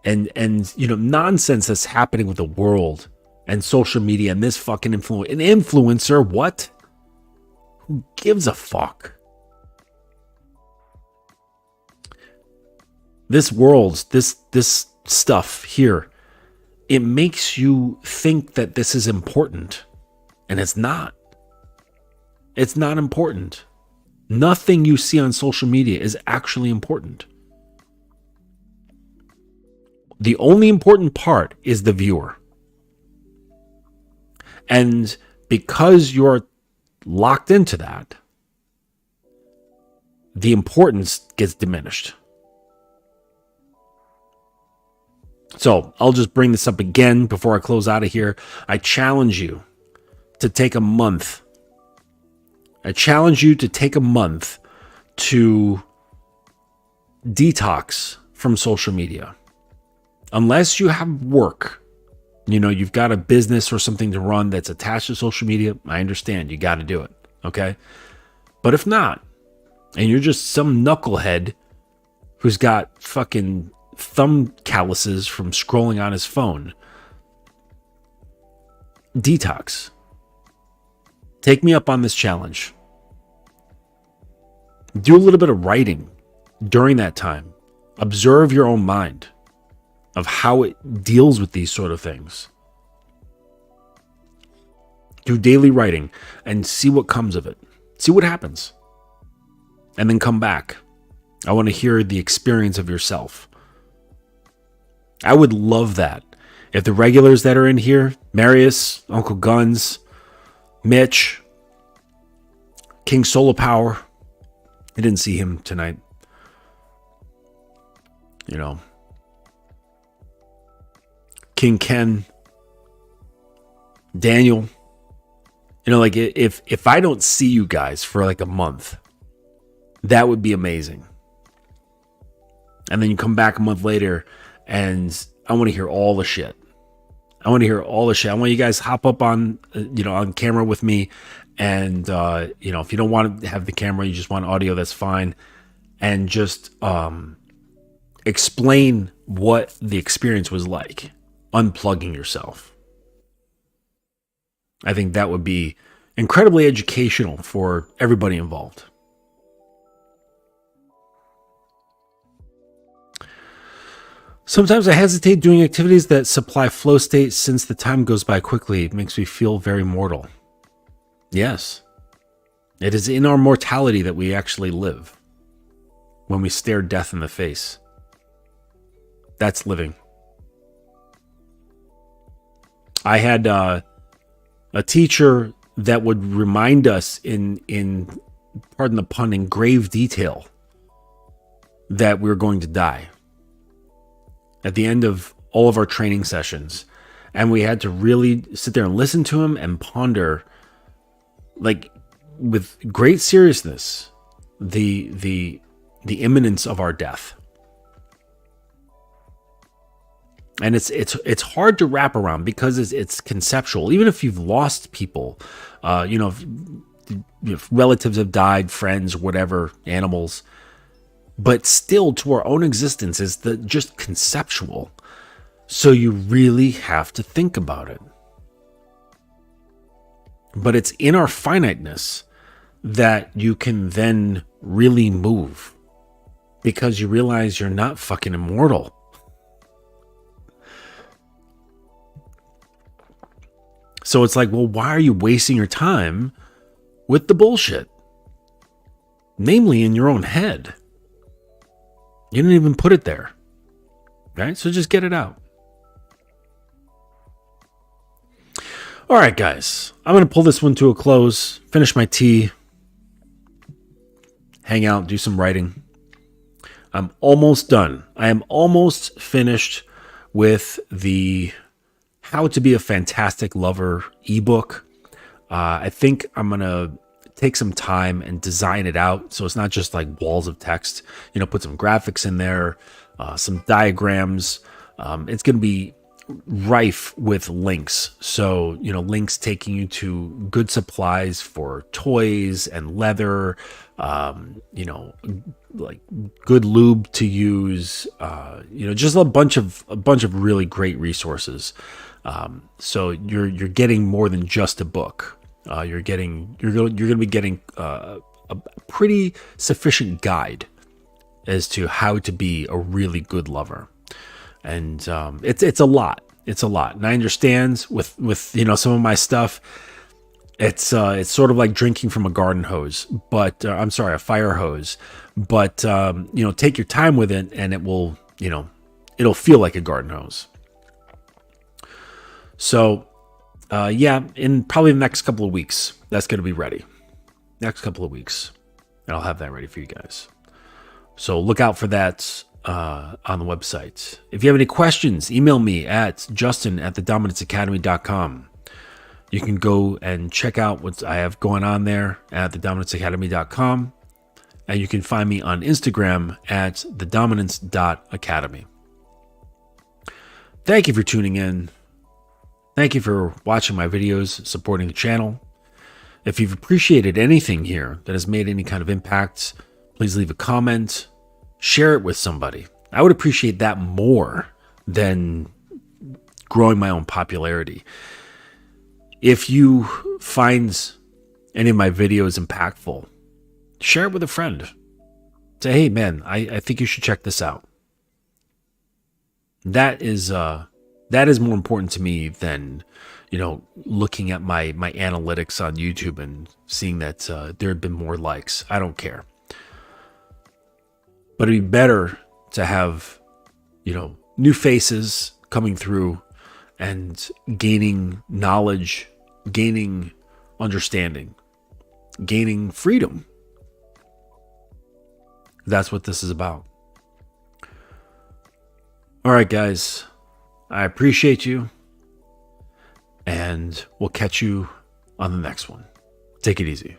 And nonsense that's happening with the world and social media and this fucking an influencer, what? Who gives a fuck? This world, this stuff here, it makes you think that this is important. And it's not. It's not important. Nothing you see on social media is actually important. The only important part is the viewer. And because you're locked into that, the importance gets diminished. So I'll just bring this up again before I close out of here. I challenge you to take a month. I challenge you to take a month to detox from social media. Unless you have work, you've got a business or something to run that's attached to social media, I understand. You got to do it. Okay. But if not, and you're just some knucklehead who's got fucking thumb calluses from scrolling on his phone, detox. Take me up on this challenge. Do a little bit of writing during that time. Observe your own mind of how it deals with these sort of things. Do daily writing and see what comes of it. See what happens. And then come back. I want to hear the experience of yourself. I would love that. If the regulars that are in here, Marius, Uncle Guns, Mitch, King Solar Power, I didn't see him tonight. King Ken, Daniel, you know, like if I don't see you guys for like a month, that would be amazing. And then you come back a month later and I want to hear all the shit. I want you guys hop up on, on camera with me. And, if you don't want to have the camera, you just want audio, that's fine. And just explain what the experience was like, unplugging yourself. I think that would be incredibly educational for everybody involved. Sometimes I hesitate doing activities that supply flow state since the time goes by quickly. It makes me feel very mortal. Yes. It is in our mortality that we actually live. When we stare death in the face. That's living. I had a teacher that would remind us in pardon the pun, in grave detail that we were going to die at the end of all of our training sessions. And we had to really sit there and listen to him and ponder, like, with great seriousness, the imminence of our death. And it's hard to wrap around because it's conceptual. Even if you've lost people, if relatives have died, friends, whatever, animals, but still to our own existence is just conceptual. So you really have to think about it. But it's in our finiteness that you can then really move, because you realize you're not fucking immortal. So it's like, well, why are you wasting your time with the bullshit? Namely, in your own head. You didn't even put it there. Right? So just get it out. All right, guys. I'm going to pull this one to a close, finish my tea, hang out, do some writing. I'm almost done. I am almost finished with the How to Be a Fantastic Lover ebook. I think I'm going to take some time and design it out so it's not just like walls of text. Put some graphics in there, some diagrams. It's going to be rife with links. So, links taking you to good supplies for toys and leather, like good lube to use, just a bunch of really great resources. So you're getting more than just a book. You're going to be getting a pretty sufficient guide as to how to be a really good lover. And it's a lot. It's a lot. And I understand with some of my stuff, it's sort of like drinking from a garden hose, but a fire hose. But take your time with it, and it will, it'll feel like a garden hose. So, in probably the next couple of weeks, that's going to be ready. Next couple of weeks, and I'll have that ready for you guys. So look out for that on the website. If you have any questions, email me at justin@thedominanceacademy.com. You can go and check out what I have going on there at thedominanceacademy.com. And you can find me on Instagram at thedominance.academy. Thank you for tuning in. Thank you for watching my videos, supporting the channel. If you've appreciated anything here that has made any kind of impact, please leave a comment, share it with somebody. I would appreciate that more than growing my own popularity. If you find any of my videos impactful, share it with a friend. Say, hey man, I think you should check this out. That is more important to me than, looking at my analytics on YouTube and seeing that there have been more likes. I don't care. But it'd be better to have, new faces coming through and gaining knowledge, gaining understanding, gaining freedom. That's what this is about. All right, guys. I appreciate you. And and we'll catch you on the next one. Take it easy.